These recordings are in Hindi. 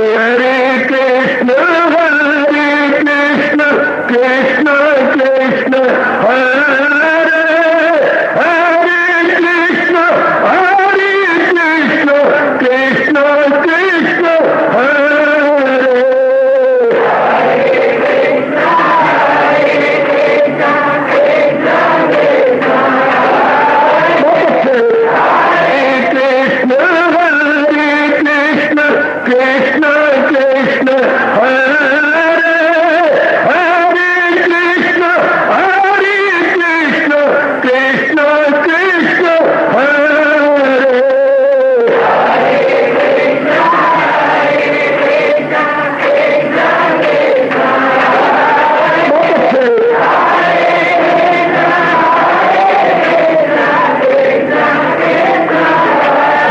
हरे कृष्ण कृष्ण कृष्ण हरे हरे कृष्ण कृष्ण कृष्ण हरे कृष्ण कृष्ण हरे हरे कृष्ण कृष्ण कृष्ण हरे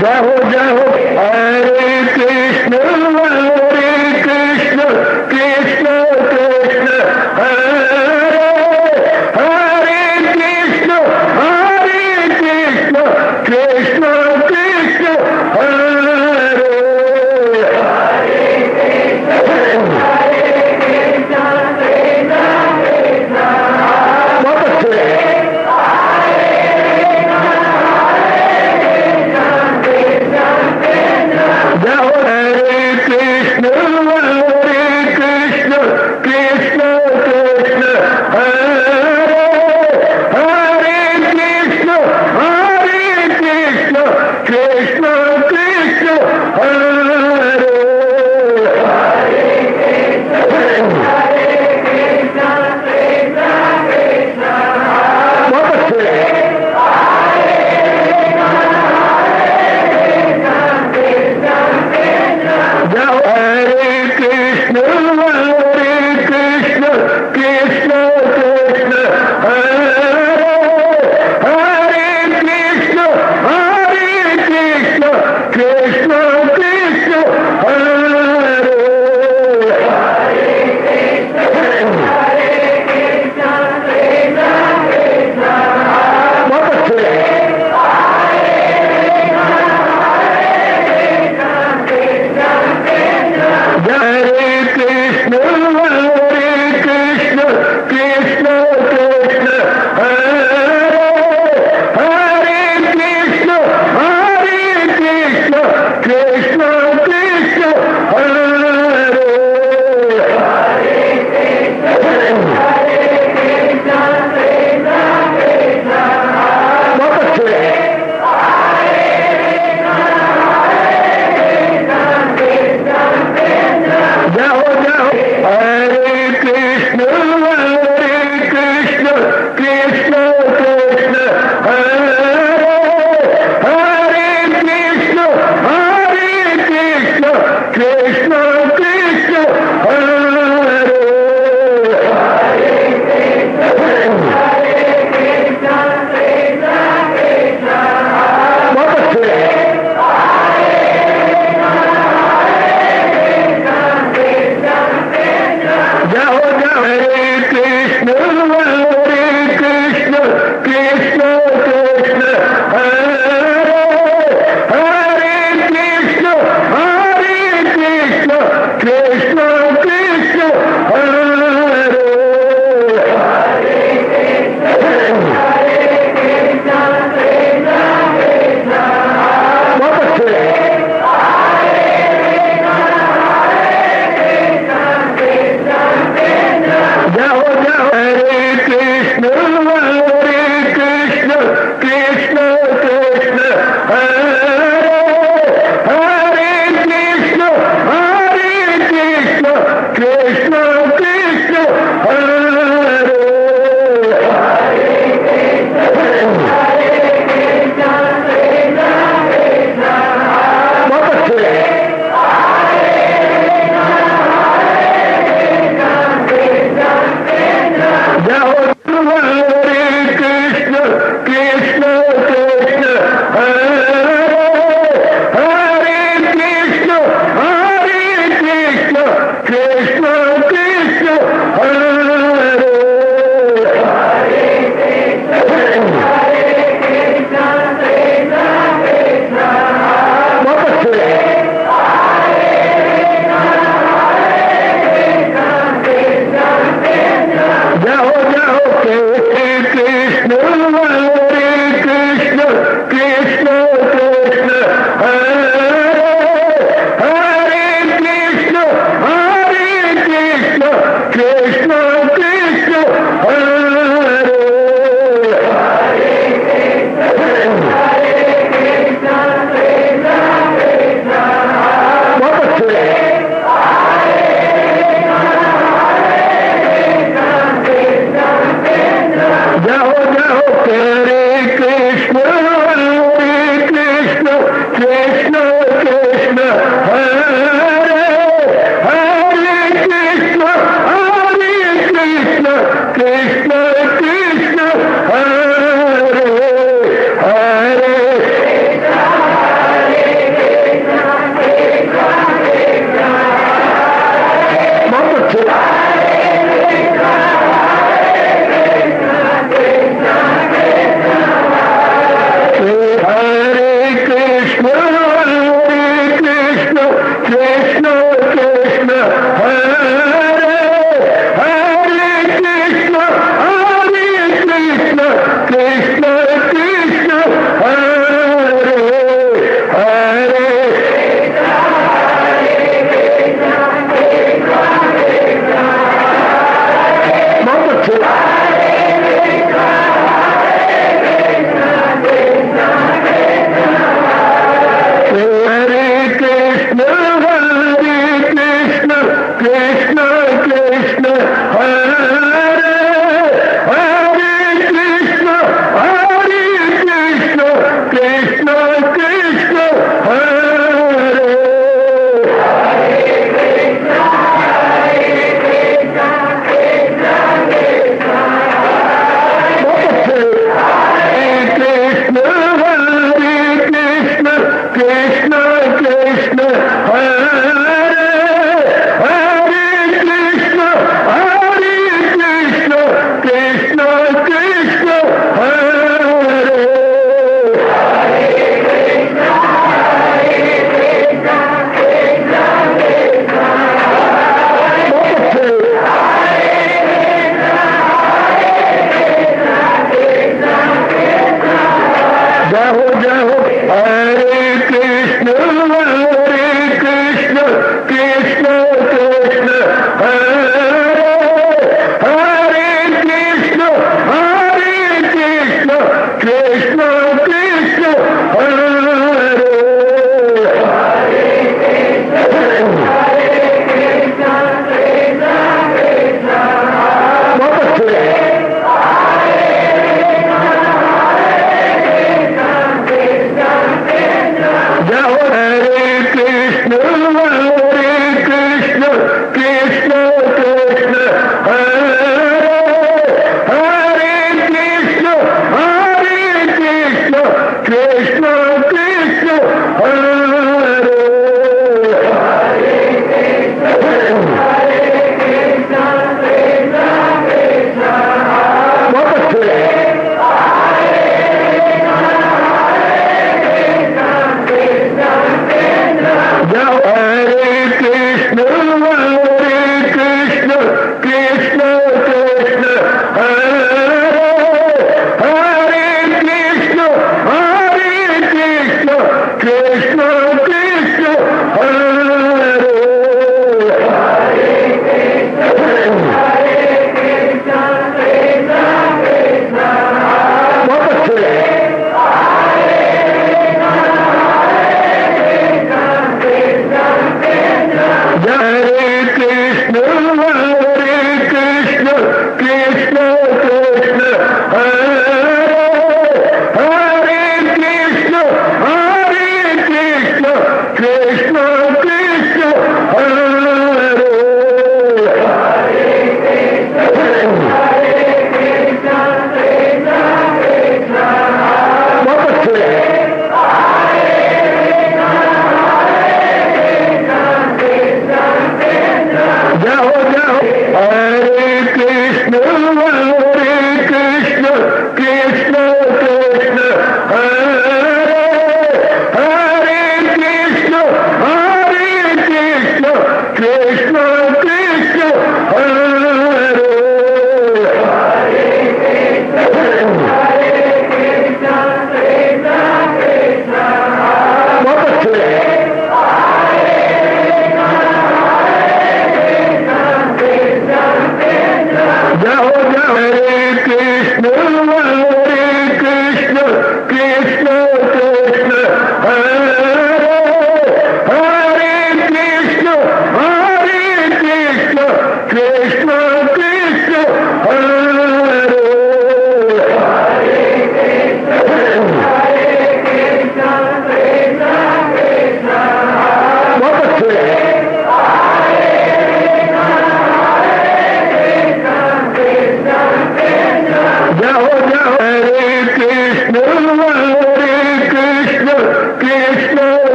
जय हो हरे कृष्ण कृष्ण कृष्ण हरे हरे कृष्ण कृष्ण कृष्ण हरे बहुत अच्छे जय हो हरे कृष्ण कृष्ण कृष्ण हरे हरे कृष्ण कृष्ण कृष्ण हरे बहुत अच्छे जय हो हरे कृष्ण कृष्ण कृष्ण हरे हरे कृष्ण कृष्ण कृष्ण हरे बहुत अच्छे हरे कृष्ण कृष्ण हरे हरे कृष्ण कृष्ण कृष्ण हरे बहुत अच्छे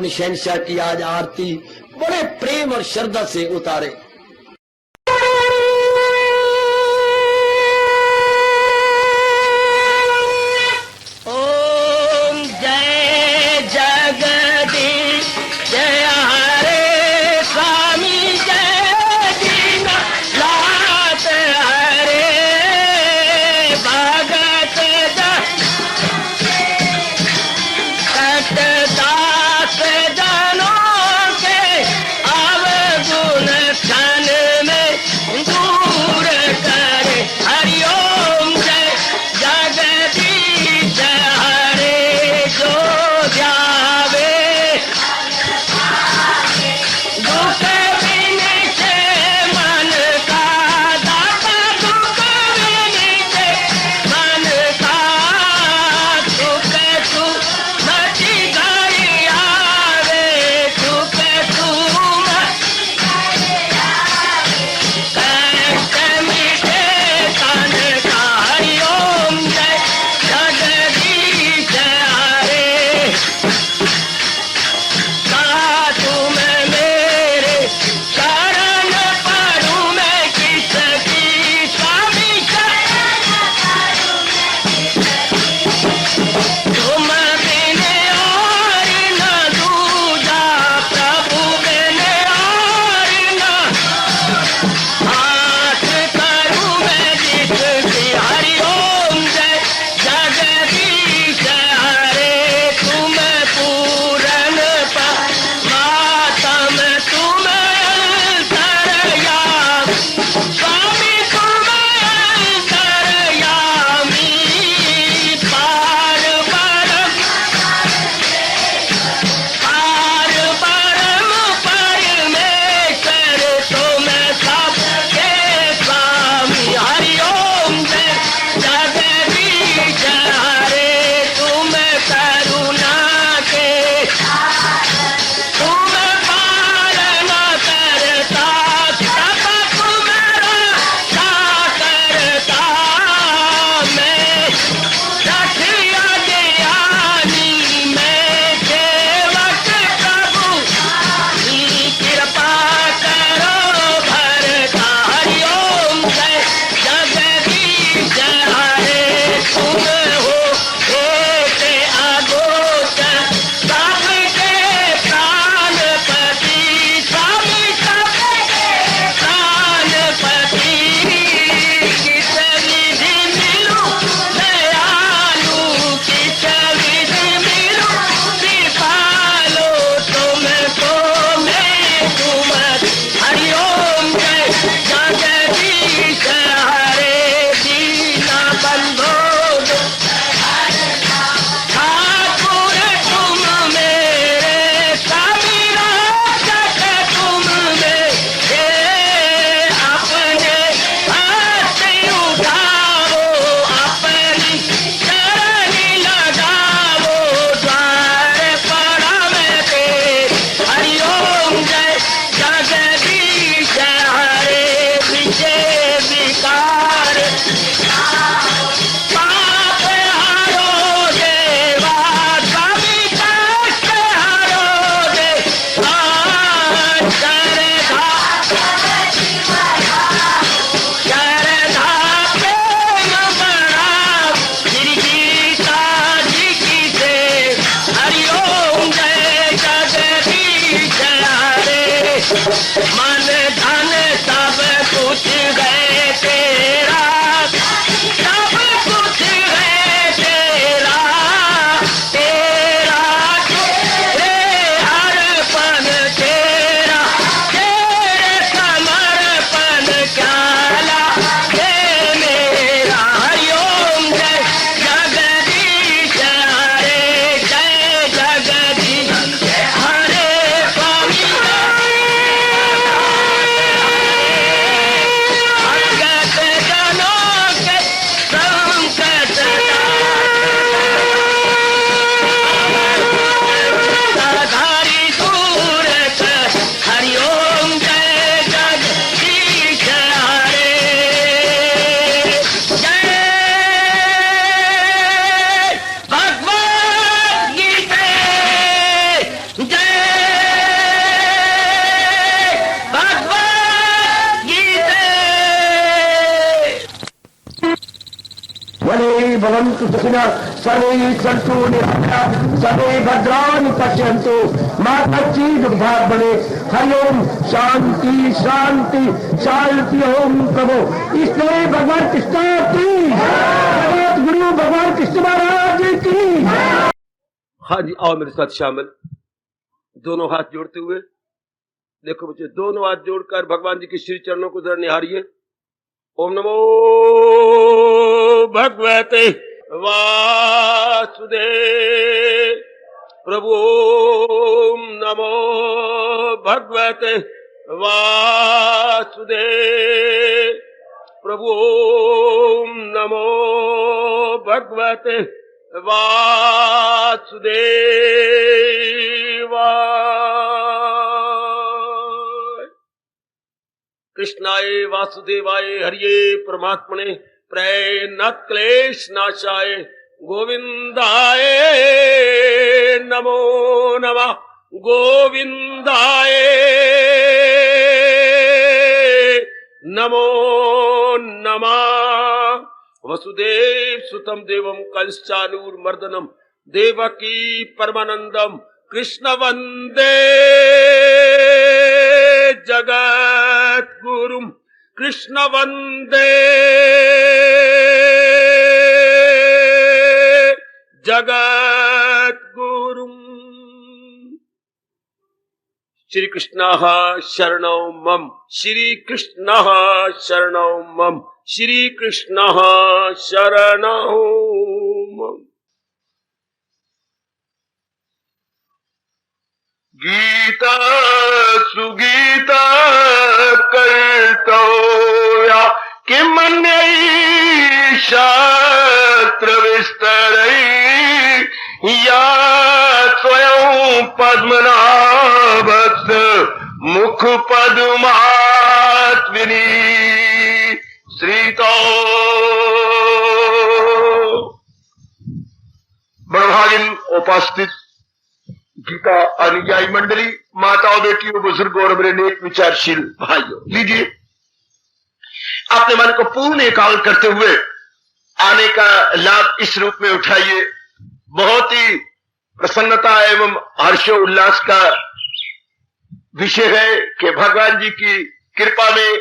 शहंशाह की आज आरती बड़े प्रेम और श्रद्धा से उतारे। ओम जय जगदीश जय हरे स्वामी जय दीनानाथ हरे भगत दास जनों के अवगुण क्षण में दूर करे। हरिओम जय जगदीश हरे जो ध्यावे दुख विनिचे मन का दाता दुख विनिचे मन का सुख तू मची घड़ी आवे सुख तू कष्ट मिटे तन का। हरिओम जय जगदीश हरे तुम मेरे शरण पड़ूं मैं किसकी स्वामी तुम बिन और न दूजा प्रभु बिन और न हाथ करूं मैं जिसकी। हरिओम जय जगदीश हरे तुम पूरन मातम तुम अंतरयामी स्वामी तुम अंतरयामी पार परम परमेश्वर तुम सबके स्वामी। हरिओम जय जगदीश हरे तुम करुणा के तुम पालन करता सब तुम रक्षा करता। मैं रखिया ज्ञानी मैं सेवक प्रभु की कृपा करो भरता। हरिओम जय जगदीश हरे तुम हो एक अगोचर सबके प्राणपति स्वामी सबके प्राणपति। किस विधि मिलूं दयालु किस विधि मिलूं कृपालु तुमको मैं तुम। हरिओम जय जगदीश हरे दीना बंधो ठाकुर तुम मेरे स्वामी रक्षक तुम मेरे अपने हाथ उठाओ अपनी चरणी लगाओ द्वार पड़ा मैं तेरे। हरिओम जय जगदीश हरे विजय विकार पाप हरो देवा स्वामी कष्ट हरो देवा श्रद्धा प्रेम बढ़ाओ श्री गीता जी की से। हरिओम जय जगदीश हरे मन धन सब कुछ है तेरा सब कुछ है तेरा तेरा तेरे अर्पण तेरा तेरे समर्पण क्या हे मेरा। हरिओम जय जगदीश हरे जय जगदीश हरे स्वामी भवन्तु सुखिनः सर्वे सन्तु निरामयाः सर्वे भद्राणि पश्यन्तु मा कश्चित् दुःखात् भवेत्। हरि ओम शांति शांति शांति। ओम प्रभु इसलिए भगवान कृष्ण की जगत गुरु भगवान कृष्ण महाराज की। हाँ जी, आओ मेरे साथ शामिल, दोनों हाथ जोड़ते हुए। देखो मुझे दोनों हाथ जोड़कर भगवान जी के श्री चरणों को जरा निहारिए। ओम नमो भगवते वासुदेव प्रभु। ओम नमो भगवते वासुदेव प्रभु। ओम नमो भगवते वासुदेवाय। कृष्णाय वासुदेवाय हरिये परमात्मने प्रेरणात् क्लेश नाशाय गोविंदाय नमो नमः। गोविंदाय नमो नमः। वसुदेव सुतम देवम कंसचानूरमर्दनम देवकी परमानंदम कृष्ण वंदे जगत गुरुम। कृष्ण वंदे जगत गुरुम। श्री कृष्ण शरणौ मम। श्री कृष्ण शरणौ मम। श्री कृष्ण शरणौ मम। गीता सुगीता कर्तव्या किमन्यै शास्त्र विस्तरै या स्वयं पद्मनाभस्य मुख पद्मात्विनी श्रीतो। बड़भागिन उपस्थित गीता अनुयायी मंडली, माताओं, बेटियों, बुजुर्गों और मेरे नेक विचारशील भाइयों, लीजिए अपने मन को पूर्ण एकाग्र करते हुए आने का लाभ इस रूप में उठाइए। बहुत ही प्रसन्नता एवं हर्षोल्लास का विषय है कि भगवान जी की कृपा में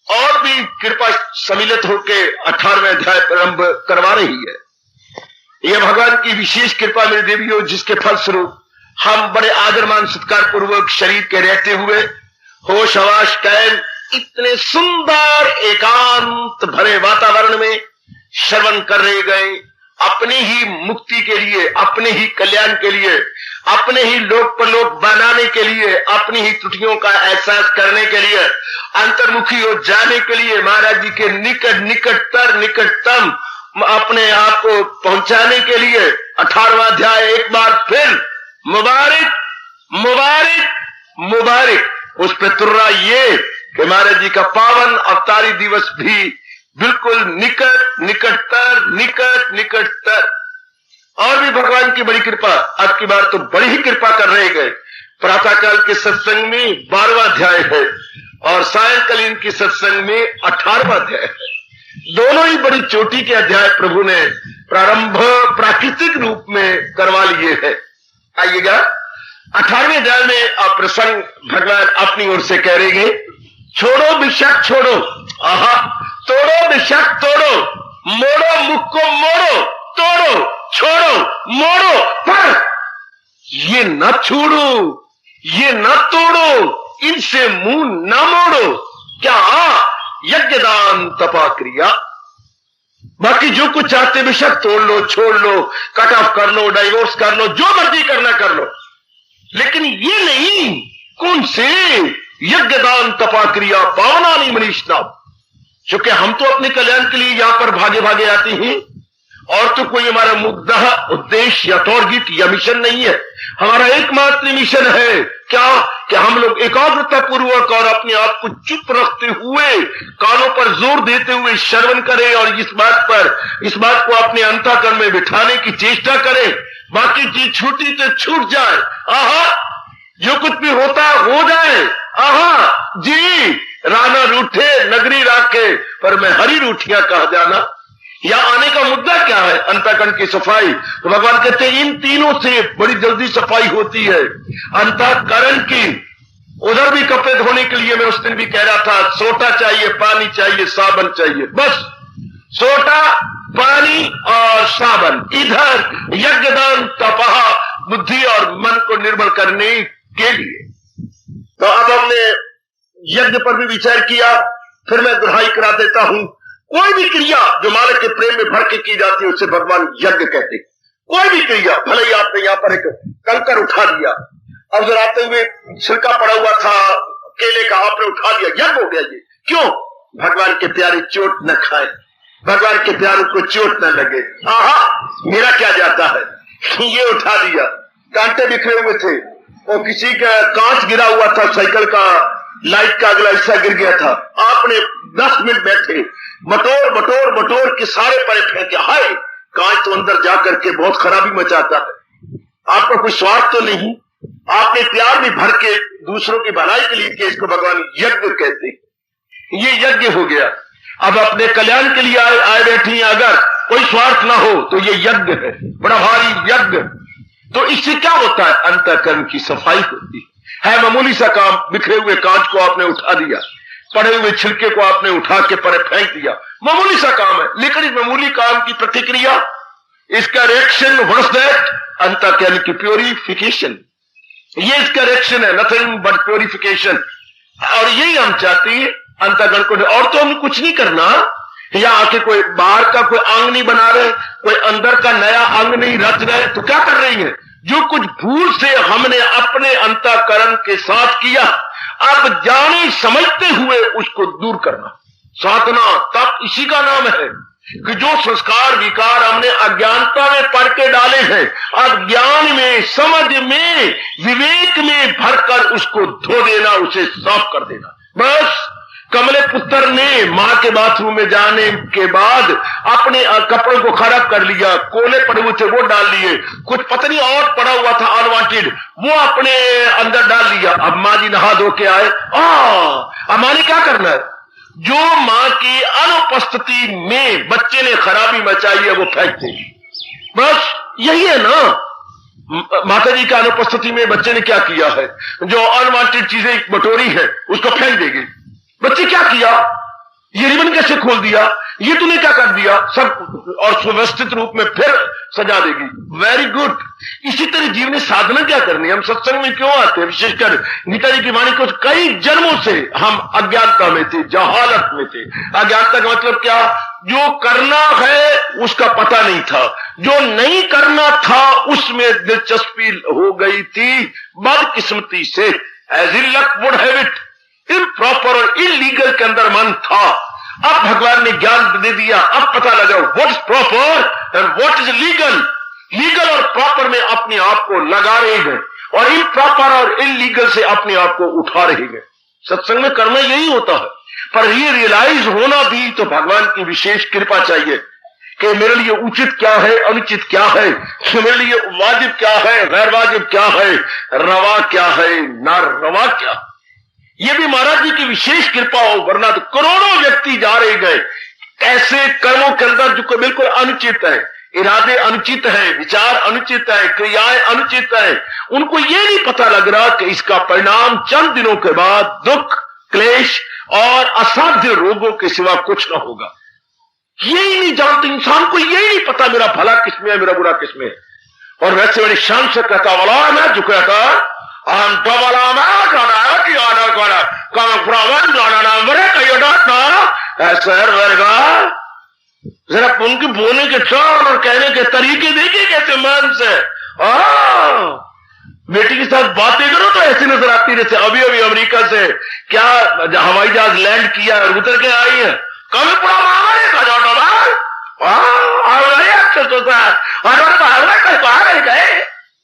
और भी कृपा सम्मिलित होकर 18वें अध्याय प्रारंभ करवा रही है। यह भगवान की विशेष कृपा मेरे देवियों, जिसके फलस्वरूप हम बड़े आदर मान सत्कार पूर्वक शरीर के रहते हुए होश हवास कैन इतने सुंदर एकांत भरे वातावरण में श्रवण कर रहे गए। अपनी ही मुक्ति के लिए, अपने ही कल्याण के लिए, अपने ही लोक परलोक बनाने के लिए, अपनी ही त्रुटियों का एहसास करने के लिए, अंतर्मुखी हो जाने के लिए, महाराज जी के निकटतम अपने आप को पहुंचाने के लिए 18वां अध्याय एक बार फिर मुबारक मुबारक मुबारक। उस पे तुर्रा ये कि महाराज जी का पावन अवतारी दिवस भी बिल्कुल निकटतर। और भी भगवान की बड़ी कृपा, अब की बार तो बड़ी ही कृपा कर रहे गए। प्रातःकाल के सत्संग में 12वां अध्याय है और सायंकालीन की सत्संग में 18वां अध्याय है। दोनों ही बड़ी चोटी के अध्याय प्रभु ने प्रारंभ प्राकृतिक रूप में करवा लिए हैं। आइएगा 18वें अध्याय में आप प्रसंग भगवान अपनी ओर से कह रहे हैं, छोड़ो विषाक्त छोड़ो, आहा, तोड़ो विषाक्त तोड़ो, मोड़ो मुख को मोड़ो, तोड़ो छोड़ो मोड़ो, पर ये न छोड़ो, ये न तोड़ो, इनसे मुंह न मोड़ो। क्या यज्ञदान तपा क्रिया। बाकी जो कुछ चाहते बेशक तोड़ लो, छोड़ लो, कट ऑफ कर लो, डाइवोर्स कर लो, जो मर्जी करना कर लो, लेकिन ये नहीं। कौन से यज्ञदान तपा क्रिया पावनानि मनीषा। क्योंकि हम तो अपने कल्याण के लिए यहां पर भागे भागे आते हैं और तो कोई हमारा मुद्दा उद्देश्य या टारगेट या मिशन नहीं है। हमारा एकमात्र मिशन है क्या कि हम लोग एकाग्रता पूर्वक और अपने आप को चुप रखते हुए, कानों पर जोर देते हुए श्रवण करें और इस बात को अपने अंतःकरण में बिठाने की चेष्टा करें। बाकी चीज छूटी तो छूट जाए, आहा, जो कुछ भी होता हो जाए, आहा जी। राना रूठे नगरी राखे, पर मैं हरी रूठियां कहा जाना। या आने का मुद्दा क्या है? अंतःकरण की सफाई। तो भगवान कहते हैं इन तीनों से बड़ी जल्दी सफाई होती है अंतःकरण की। उधर भी कपड़े धोने के लिए मैं उस दिन भी कह रहा था, सोटा चाहिए, पानी चाहिए, साबन चाहिए, बस सोटा, पानी और साबन। इधर यज्ञदान तपहा, बुद्धि और मन को निर्मल करने के लिए। तो अब हमने यज्ञ पर भी विचार किया। फिर मैं दुहाई करा देता हूं, कोई भी क्रिया जो मालिक के प्रेम में भर के की जाती है उसे भगवान यज्ञ कहते हैं। कोई भी क्रिया, भले ही आपने यहां पर एक कंकर उठा दिया, अब जब आते हुए छिलका पड़ा हुआ था केले का, आपने उठा दिया, यज्ञ हो गया ये। क्यों? भगवान के प्यारे चोट न खाए, भगवान के प्यारों को चोट न लगे। आहा, मेरा क्या जाता है, ये उठा दिया। कांटे बिखरे हुए थे, और किसी का कांच गिरा हुआ था, साइकिल का लाइट का अगला हिस्सा गिर गया था। आपने 10 मिनट बैठे, बटोर बटोर बटोर के सारे परे फेंके। हाय, कांच तो अंदर जाकर के बहुत खराबी मचाता है। आपका कोई स्वार्थ तो नहीं, आपने प्यार भी भर के दूसरों की भलाई के लिए किया, इसको भगवान यज्ञ कहते हैं। ये यज्ञ हो गया। अब अपने कल्याण के लिए आए बैठी हैं, अगर कोई स्वार्थ ना हो तो ये यज्ञ है, बड़ा भारी यज्ञ। तो इससे क्या होता है? अंतःकरण की सफाई होती है। मामूली सा काम, बिखरे हुए कांच को आपने उठा दिया, पड़े हुए छिलके को आपने उठा के परे फेंक दिया, मामूली सा काम है। लेकिन इस मामूली काम की प्रतिक्रिया, इसका रिएक्शन, व्हाट इज दैट? अंतःकरण की प्योरिफिकेशन। ये इसका रिएक्शन है, नथिंग बट प्योरिफिकेशन। और यही हम चाहते हैं अंतःकरण को। और तो हमें कुछ नहीं करना, या आके कोई बाहर का कोई अंग नहीं बना रहे, कोई अंदर का नया अंग नहीं रच रहे। तो क्या कर रही है? जो कुछ भूल से हमने अपने अंतःकरण के साथ किया, अब जाने समझते हुए उसको दूर करना। साधना तप इसी का नाम है कि जो संस्कार विकार हमने अज्ञानता में पढ़ के डाले हैं, अब ज्ञान में, समझ में, विवेक में भरकर उसको धो देना, उसे साफ कर देना। बस कमले पुत्र ने मां के बाथरूम में जाने के बाद अपने कपड़ों को खराब कर लिया, कोले पड़े हुए थे वो डाल लिए, कुछ पत्नी और पड़ा हुआ था अनवांटेड, वो अपने अंदर डाल लिया। अब मां जी नहा धो के आए, अब मां ने क्या करना है? जो मां की अनुपस्थिति में बच्चे ने खराबी मचाई है वो फेंक देगी। बस यही है ना। माता जी की अनुपस्थिति में बच्चे ने क्या किया है? जो अनवांटेड चीजें बटोरी है उसको फेंक देगी। बच्चे क्या किया? ये रिबन कैसे खोल दिया, ये तूने क्या कर दिया, सब और सुव्यवस्थित रूप में फिर सजा देगी। Very good. इसी तरह जीवन में साधना क्या करनी है? हम सत्संग में क्यों आते हैं? विशेषकर गीता जी की वाणी को, कई जन्मों से हम अज्ञानता में थे, जहालत में थे। अज्ञानता का मतलब क्या? जो करना है उसका पता नहीं था, जो नहीं करना था उसमें दिलचस्पी हो गई थी बदकिस्मती से। As in luck would have it, improper और इलीगल के अंदर मन था। अब भगवान ने ज्ञान दे दिया, अब पता लगा what is proper and what is legal. Legal और प्रॉपर में अपने आप को लगा रहे हैं, और इम्प्रॉपर और इलीगल से अपने आप को उठा रहे हैं। सत्संग में करना यही होता है। पर ये रियलाइज होना भी तो भगवान की विशेष कृपा चाहिए कि मेरे लिए उचित क्या है, अनुचित क्या है, मेरे लिए वाजिब क्या है, गैर वाजिब क्या है, रवा क्या है, ना रवा क्या। ये भी महाराज जी की विशेष कृपा हो, वरना तो करोड़ों व्यक्ति जा रहे गए ऐसे कर्मों के अंदर जो बिल्कुल अनुचित है, इरादे अनुचित है, विचार अनुचित है, क्रियाएं अनुचित है। उनको ये नहीं पता लग रहा कि इसका परिणाम चंद दिनों के बाद दुख, क्लेश और असाध्य रोगों के सिवा कुछ न होगा। यही नहीं जानते, इंसान को यही नहीं पता मेरा भला किसमें है, मेरा बुरा किसमें है। और वैसे बड़ी शान से कहता वाला मैं जो कहता हम डबला मैं कहना कि ऑर्डर करा कम प्रवन जाना ना मेरे कई ना ऐसा वर्गा जरा उनके बोलने के टर्न और कहने के तरीके देखिए कैसे मन से। बेटी के साथ बातें करो तो ऐसी नजर आती रहती। अभी अभी अमेरिका से क्या हवाई जहाज लैंड किया और उतर के आई है, कभी पूरा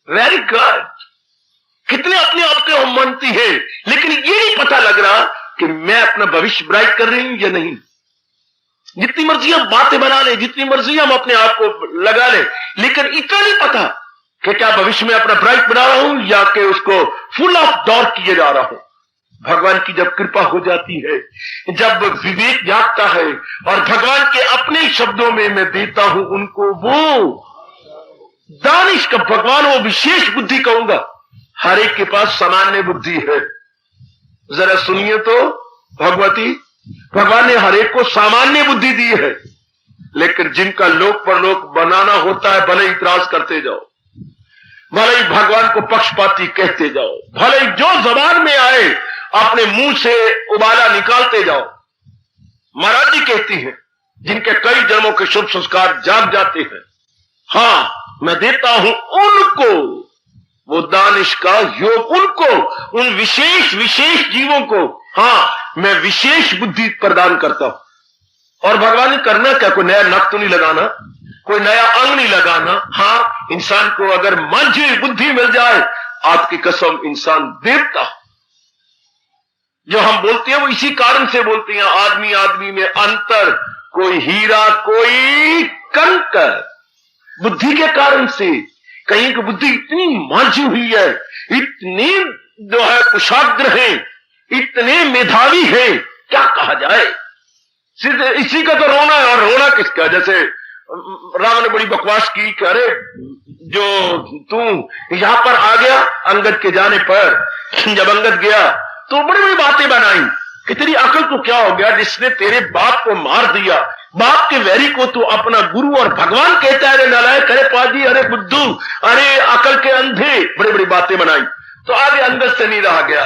वेरी गुड। कितने अपने आप को हम मानती है, लेकिन ये नहीं पता लग रहा कि मैं अपना भविष्य ब्राइट कर रही हूं या नहीं। जितनी मर्जी हम बातें बना लें, जितनी मर्जी हम अपने आप को लगा लें, लेकिन इतना नहीं पता कि क्या भविष्य में अपना ब्राइट बना रहा हूं या कि उसको फुल ऑफ डार्क किए जा रहा हूं। भगवान की जब कृपा हो जाती है, जब विवेक जागता है और भगवान के अपने शब्दों में मैं देता हूं उनको वो दानिश का भगवान, वो विशेष बुद्धि कहूंगा। हर एक के पास सामान्य बुद्धि है। जरा सुनिए तो भगवती, भगवान ने हर एक को सामान्य बुद्धि दी है, लेकिन जिनका लोक परलोक बनाना होता है, भले इतराज करते जाओ, भले ही भगवान को पक्षपाती कहते जाओ, भले ही जो जबान में आए अपने मुंह से उबाला निकालते जाओ। महाराज जी कहती हैं जिनके कई जन्मों के शुभ संस्कार जाग जाते हैं, हां मैं देता हूं उनको वो दानिश का योग, उनको उन विशेष जीवों को, हां मैं विशेष बुद्धि प्रदान करता हूं। और भगवान ने करना क्या? कोई नया नक तो नहीं लगाना, कोई नया अंग नहीं लगाना। हां, इंसान को अगर मंझी बुद्धि मिल जाए, आपकी कसम इंसान देवता। जो हम बोलते हैं वो इसी कारण से बोलते हैं, आदमी आदमी में अंतर, कोई हीरा कोई कंकर, बुद्धि के कारण से। कहीं की बुद्धि इतनी मांझी हुई है, इतनी जो है कुशाग्र है, इतने मेधावी है, क्या कहा जाए। सिर्फ इसी का तो रोना है। और रोना किसका? जैसे राम ने बड़ी बकवास की कि अरे जो तू यहां पर आ गया अंगद के जाने पर, जब अंगद गया तो बड़ी बड़ी बातें बनाई कि तेरी अकल को क्या हो गया जिसने तेरे बाप को मार दिया, बाप के वैरी को तू अपना गुरु और भगवान कहता है। अरे नालायक, अरे पाजी, अरे बुद्धू, अरे अकल के अंधे, बड़ी बड़ी बातें बनाई। तो आगे अंगद से नहीं रहा गया।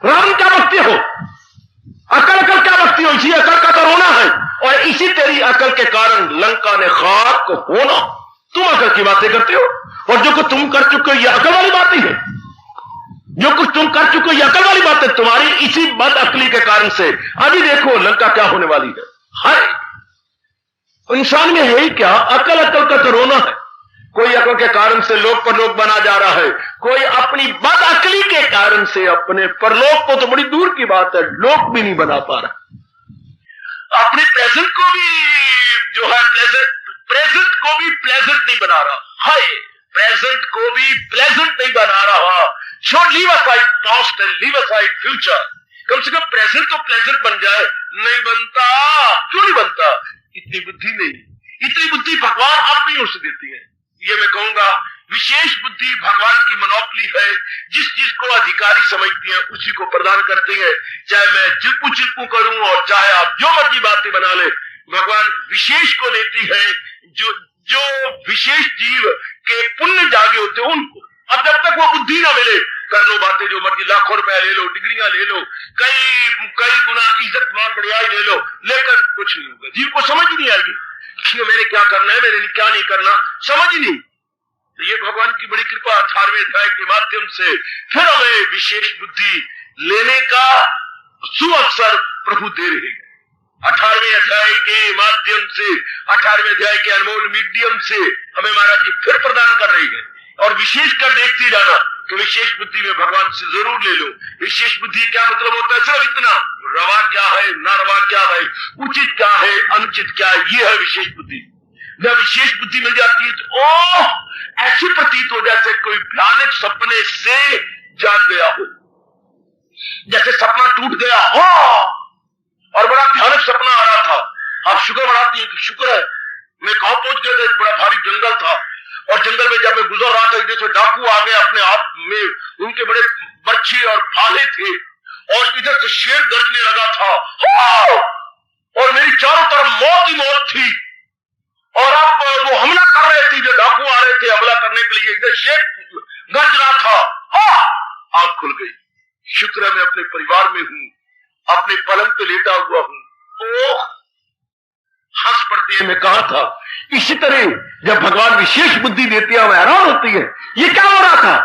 राम क्या बकते हो? अकल क्या बकती हो? इसी अकल का तो रोना है, और इसी तेरी अकल के कारण लंका ने खाक होना। तुम अकल की बातें करते हो, और जो कुछ तुम कर चुके हो ये अकल वाली बातें हैं। जो कुछ तुम कर चुके हो ये अकल वाली बात है तुम्हारी, इसी बद अकली के कारण से अभी देखो लंका क्या होने वाली है। हाय, इंसान में है ही क्या? अकल का तो रोना है। कोई अकल के कारण से लोक परलोक बना जा रहा है, कोई अपनी बद अकली के कारण से अपने परलोक को, तो बड़ी दूर की बात है, लोक भी नहीं बना पा रहा। अपने प्रेजेंट को भी जो है प्रेजेंट को भी प्लेजेंट नहीं बना रहा। हाय, प्रेजेंट को भी प्लेजेंट नहीं बना रहा। So leave aside past and leave aside future. कम से कम प्रेजेंट तो प्लेजेंट बन जाए। नहीं बनता। क्यों नहीं बनता? इतनी बुद्धि नहीं। इतनी बुद्धि भगवान आप नहीं उसे देती है। ये मैं कहूंगा विशेष बुद्धि भगवान की मोनोपोली है। जिस चीज को अधिकारी समझती है उसी को प्रदान करते हैं। चाहे मैं चिल्पू करूं और चाहे आप जो मर्जी बातें बना ले, भगवान विशेष को देती है। जो विशेष जीव के पुण्य जागे होते हैं उनको। अब जब तक वो बुद्धि ना मिले, कर लो बातें जो मर्जी, लाखों रुपया ले लो, डिग्रियां ले लो, कई गुना इज्जत मान बढ़िया ले लो, लेकर कुछ नहीं होगा। जीव को समझ ही नहीं आएगी कि मैंने क्या करना है, मैंने क्या नहीं करना, समझ ही नहीं। तो ये भगवान की बड़ी कृपा 18वें अध्याय के माध्यम से फिर हमें विशेष बुद्धि लेने का सुअवसर प्रभु दे रहे हैं। 18वें अध्याय के माध्यम से, 18वें अध्याय के अनमोल मीडियम से हमें महाराज जी फिर प्रदान कर रही है। और विशेष कर देखते जाना कि विशेष बुद्धि में भगवान से जरूर ले लो। विशेष बुद्धि क्या मतलब होता है? सिर्फ इतना, रवा क्या है, ना रवा क्या है, उचित क्या है, अनुचित क्या है, ये है विशेष बुद्धि। जब विशेष बुद्धि मिल जाती है तो ओह, ऐसी प्रतीत हो जैसे कोई भयानक सपने से जाग गया हो, जैसे सपना टूट गया हो और बड़ा भयानक सपना आ रहा था। आप शुक्र बढ़ाती है कि शुक्र है मैं कहां पहुंच गया था। बड़ा भारी जंगल था और जंगल में जब मैं गुजर रहा था इधर से डाकू आ गए, अपने आप में उनके बड़े बर्छी और भाले थे और इधर से शेर गरजने लगा था और मेरी चारों तरफ मौत ही मौत थी। और अब वो हमला कर रहे थे, जो डाकू आ रहे थे हमला करने के लिए, इधर शेर गरज रहा था। आंख खुल गई। शुक्र है मैं अपने परिवार में हूं, अपने पलंग पे लेटा हुआ हूं। ओह, हंस पड़ती है। मैं कहा था इसी तरह जब भगवान विशेष बुद्धि देती है हमें हैरान होती है। ये क्या हो रहा था?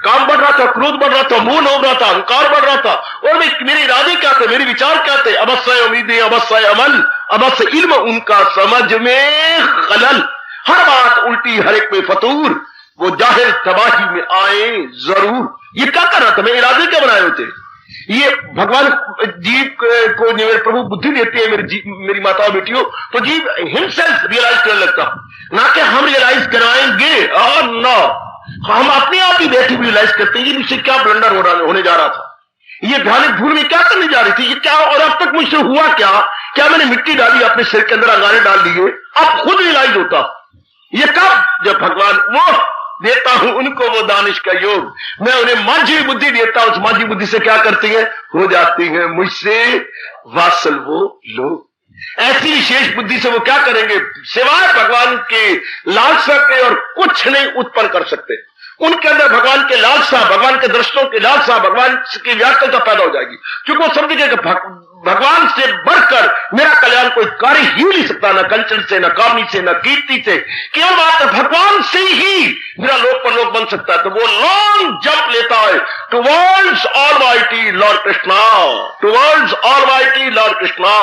काम बढ़ रहा था, क्रोध बढ़ रहा था, मोह हो रहा था, अहंकार बढ़ रहा था। और मेरे इरादे क्या थे, मेरे विचार क्या थे? अवश्य उम्मीदें, अवश्य अमल, अवश्य इल्म, उनका समझ में खलल। हर बात उल्टी, हर एक में फतूर, वो जाहिर तबाही में आए जरूर। ये क्या कर रहा था? मेरे इरादे क्या बनाए होते? ये भगवान जीव को मेरे प्रभु बुद्धि देते हैं, मेरी माता बेटियों, तो जीव हिमसेल्फ रियलाइज करने लगता, ना कि हम रियलाइज कराएंगे। और नो, हम अपने आप ही बैठे भी रियलाइज करते हैं ये मुझसे क्या ब्लंडर होने जा रहा था, ये भयानक भूल में क्या करने जा रही थी, ये क्या, और अब तक मुझसे हुआ क्या मैंने मिट्टी डाली अपने सिर के अंदर, अंगारे डाल दिए। अब खुद रियलाइज होता ये कब, जब भगवान वो देता हूं उनको वो दानिश का योग, मैं उन्हें मांझी बुद्धि देता हूं, उस मांझी बुद्धि से क्या करती है, हो जाती है मुझसे वासल वो लोग। ऐसी विशेष बुद्धि से वो क्या करेंगे, सिवाय भगवान के लालसा के और कुछ नहीं उत्पन्न कर सकते। उनके अंदर भगवान के लालसा, भगवान के दर्शनों की लालसा, भगवान की व्याकुलता पैदा हो जाएगी, क्योंकि वो समझेंगे कि भगवान से बढ़कर मेरा कल्याण कोई कार्य ही नहीं सकता, न कंचन से, न कामनी से, न कीर्ति से, केवल मात्र भगवान से ही मेरा लोक परलोक बन सकता है। तो वो लॉन्ग जंप लेता है towards almighty Lord Krishna, towards almighty Lord Krishna.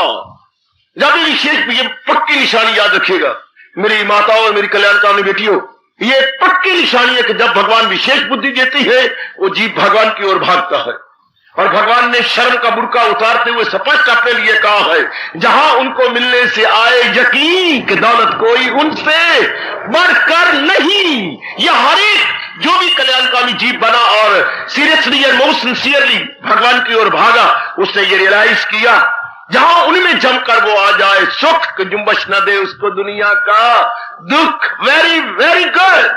जब ये विशेष, ये पक्की निशानी याद रखिएगा मेरी माताओं और मेरी कल्याणकामनी बेटियों, ये पक्की निशानी है कि जब भगवान विशेष बुद्धि देती है वो जीव भगवान की ओर भागता है। और भगवान ने शर्म का बुर्का उतारते हुए स्पष्ट अपने लिए कहा है, जहां उनको मिलने से आए यकीन कि दौलत कोई उनसे बढ़कर नहीं। यह हर एक जो भी कल्याणकामी जीव बना और सीरियसली एंड मोस्ट सिंसियरली भगवान की ओर भागा, उसने ये रियलाइज किया जहां उनमें जमकर वो आ जाए, सुख की जुम्बश न दे उसको दुनिया का दुख। वेरी वेरी गुड,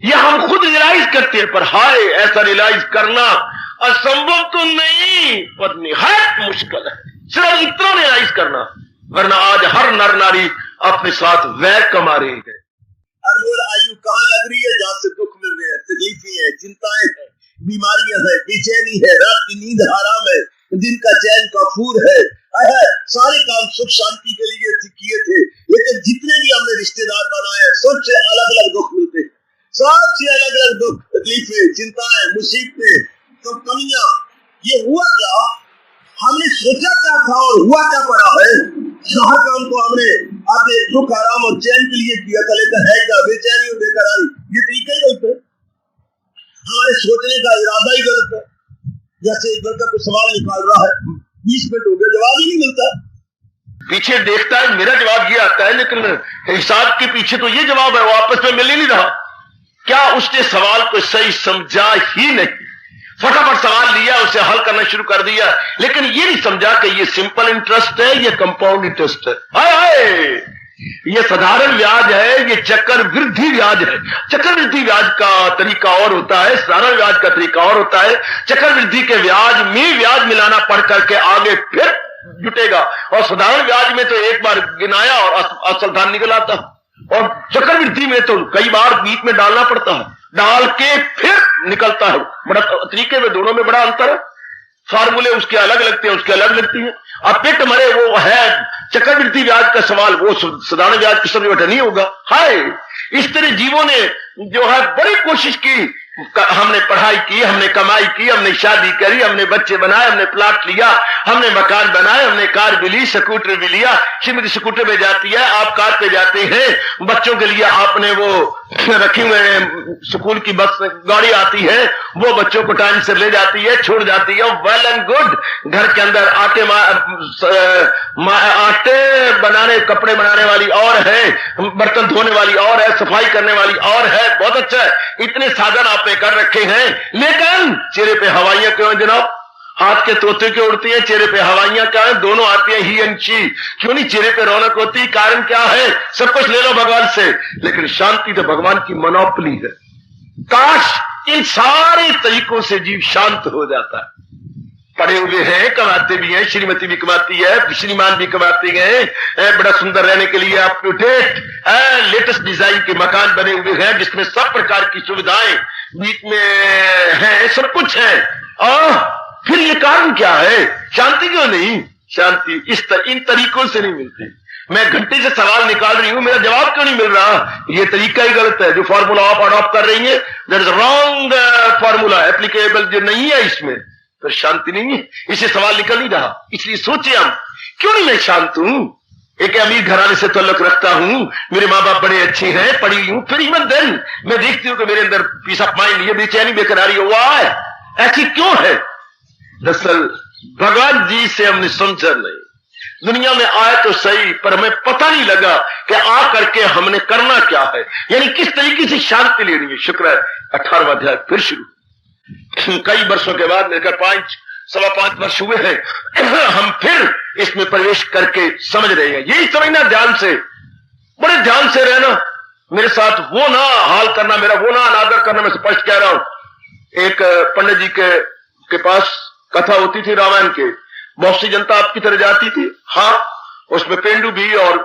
यह हम खुद रियलाइज करते हैं, पर हाय ऐसा रियलाइज करना असंभव तो नहीं पर निहायत मुश्किल है, सिर्फ इतना रियलाइज करना, वरना आज हर नर नारी अपने साथ वैर कमा रही है। अनमोल आयु कहां लग रही है जहां से दुख मिल रहे हैं, तकलीफें हैं, चिंताएं हैं, बीमारियां हैं, बेचैनी है, रात की नींद हराम है, दिन का चैन का फूर है। सारे काम सुख शांति के लिए किए थे, लेकिन जितने भी हमने रिश्तेदार बनाए सबसे अलग अलग दुख मिलते, सबसे अलग अलग दुख, तकलीफें, चिंताएं, मुसीबतें, तो कमियां। ये हुआ क्या, हमने सोचा क्या था और हुआ क्या पड़ा है। हर काम को हमने अपने सुख आराम और चैन के लिए किया था, लेकर है क्या बेचैनी और बेकरारी। ये तरीका ही गलत है, हमारे सोचने का इरादा ही गलत है। जैसे एक लड़का कोई सवाल निकाल रहा है, 20 मिनट हो गए, जवाब ही नहीं मिलता, पीछे देखता है मेरा जवाब ये आता है, लेकिन हिसाब के पीछे तो ये जवाब है, वो आपस में मिल ही नहीं रहा। क्या उसने सवाल को सही समझा ही नहीं, फटाफट सवाल लिया, उसे हल करना शुरू कर दिया, लेकिन ये नहीं समझा कि ये सिंपल इंटरेस्ट है, ये कंपाउंड इंटरेस्ट है। हाय, ये साधारण ब्याज है, ये चक्रवृद्धि ब्याज है। चक्रवृद्धि ब्याज का तरीका और होता है, साधारण ब्याज का तरीका और होता है। चक्रवृद्धि के ब्याज में ब्याज मिलाना पड़ करके आगे फिर जुटेगा, और साधारण ब्याज में तो एक बार गिनाया और असल धन निकल आता, और चक्रवृद्धि में तो कई बार बीच में डालना पड़ता है, डाल के फिर निकलता है। बड़ा तरीके में दोनों में बड़ा अंतर है, फार्मूले उसके अलग लगते हैं, उसके अलग लगती है। अब पेट मरे वो है चक्रवृद्धि ब्याज का सवाल, वो साधारण ब्याज की समझ नहीं होगा। हाय, इस तरह जीवों ने जो है बड़ी कोशिश की, हमने पढ़ाई की, हमने कमाई की, हमने शादी करी, हमने बच्चे बनाए, हमने प्लाट लिया, हमने मकान बनाए, हमने कार भी ली, स्कूटर भी लिया। श्रीमती स्कूटर पे जाती है, आप कार पे जाते हैं, बच्चों के लिए आपने वो रखी हुए स्कूल की बस गाड़ी आती है, वो बच्चों को टाइम से ले जाती है, छोड़ जाती है, वेल एंड गुड। घर के अंदर आटे बनाने, कपड़े बनाने वाली और है, बर्तन धोने वाली और है, सफाई करने वाली और है, बहुत अच्छा है, इतने साधन आपने कर रखे हैं, लेकिन चेहरे पे हवाइयां क्यों हैं जनाब? हाथ के तोते क्यों उड़ती हैं, चेहरे पे हवाइयां क्या है? दोनों आती हैं ही एंड शी, क्यों नहीं चेहरे पे रौनक होती? कारण क्या है? सब कुछ ले लो भगवान से, लेकिन शांति तो भगवान की मोनोपोली है। काश इन सारे तरीकों से जीव शांत हो जाता है। पढ़े हुए हैं, कमाते भी हैं, श्रीमती भी कमाती है, श्रीमान भी कमाते हैं, बड़ा सुंदर रहने के लिए up to date latest design के मकान बने हुए हैं, जिसमें सब प्रकार की सुविधाएं बीच में है, सब कुछ है। और फिर ये कारण क्या है? शांति क्यों नहीं? शांति इन तरीकों से नहीं मिलती। मैं घंटे से सवाल निकाल रही हूं, मेरा जवाब क्यों नहीं मिल रहा? ये तरीका ही गलत है। जो फॉर्मूला आप अडॉप्ट कर रही है, that is wrong formula, applicable जो नहीं है इसमें, तो शांति नहीं है, इसे सवाल निकल नहीं रहा। इसलिए सोचे हम, क्यों नहीं मैं शांत हूं? एक अमीर घराने से ताल्लुक रखता हूं, मेरे माँ बाप बड़े अच्छे हैं, पढ़ी हूं, फिर इवन देन मैं देखती हूं कि मेरे अंदर पीस ऑफ माइंड, ये बेचैनी बेकरारी हुआ है। ऐसी क्यों है? दरअसल भगवान जी से हमने समझा नहीं, दुनिया में आए तो सही, पर हमें पता नहीं लगा कि आ करके हमने करना क्या है, यानी किस तरीके से शांति लेनी है। शुक्र है 18वां अध्याय फिर शुरू। कई वर्षों के बाद लेकर 5-5.25 वर्ष हुए हैं, हम फिर इसमें प्रवेश करके समझ रहे हैं। यही समझना ध्यान से, बड़े ध्यान से रहना, मेरे साथ वो ना हाल करना, मेरा वो ना अनादर करना। मैं स्पष्ट कह रहा हूं। एक पंडित जी के पास कथा होती थी रामायण के, बहुत सी जनता आपकी तरह जाती थी। हाँ, उसमें पेंडू भी और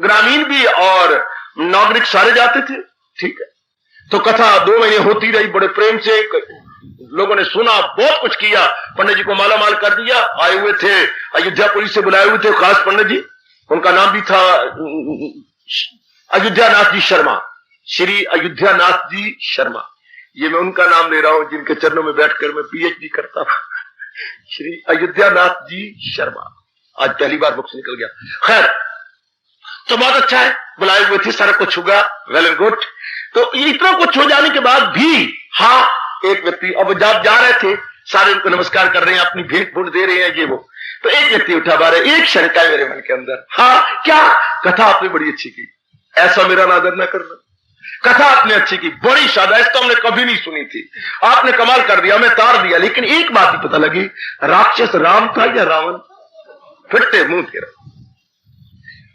ग्रामीण भी और नागरिक सारे जाते थे। ठीक है, तो कथा 2 महीने होती रही, बड़े प्रेम से लोगों ने सुना, बहुत कुछ किया, पंडित जी को मालामाल कर दिया। आए हुए थे अयोध्यापुरी से बुलाए हुए थे खास पंडित जी, उनका नाम भी था अयोध्यानाथ जी शर्मा, श्री अयोध्यानाथ जी शर्मा। ये मैं उनका नाम ले रहा हूं जिनके चरणों में बैठकर मैं पीएचडी करता था, श्री अयोध्यानाथ जी शर्मा। आज पहली बार मुख से निकल गया। खैर, तो बहुत अच्छा है, बुलाए हुए थे, सारा कुछ होगा, वेल एंड गुड। तो इतना कुछ हो जाने के बाद भी, हाँ, एक व्यक्ति, अब जब जा रहे थे सारे उनको नमस्कार कर रहे हैं, अपनी भेंट भूट दे रहे हैं ये वो, तो एक व्यक्ति उठा बारे, एक शंका है मेरे मन के अंदर। हाँ, क्या कथा आपने बड़ी अच्छी की, ऐसा मेरा अनादर न करना। कथा आपने अच्छी की, बड़ी शानदार, तो हमने कभी नहीं सुनी थी, आपने कमाल कर दिया, मैं तार दिया। लेकिन एक बात ही पता लगी, राक्षस राम था या रावण? फिरते मुंह तेरा।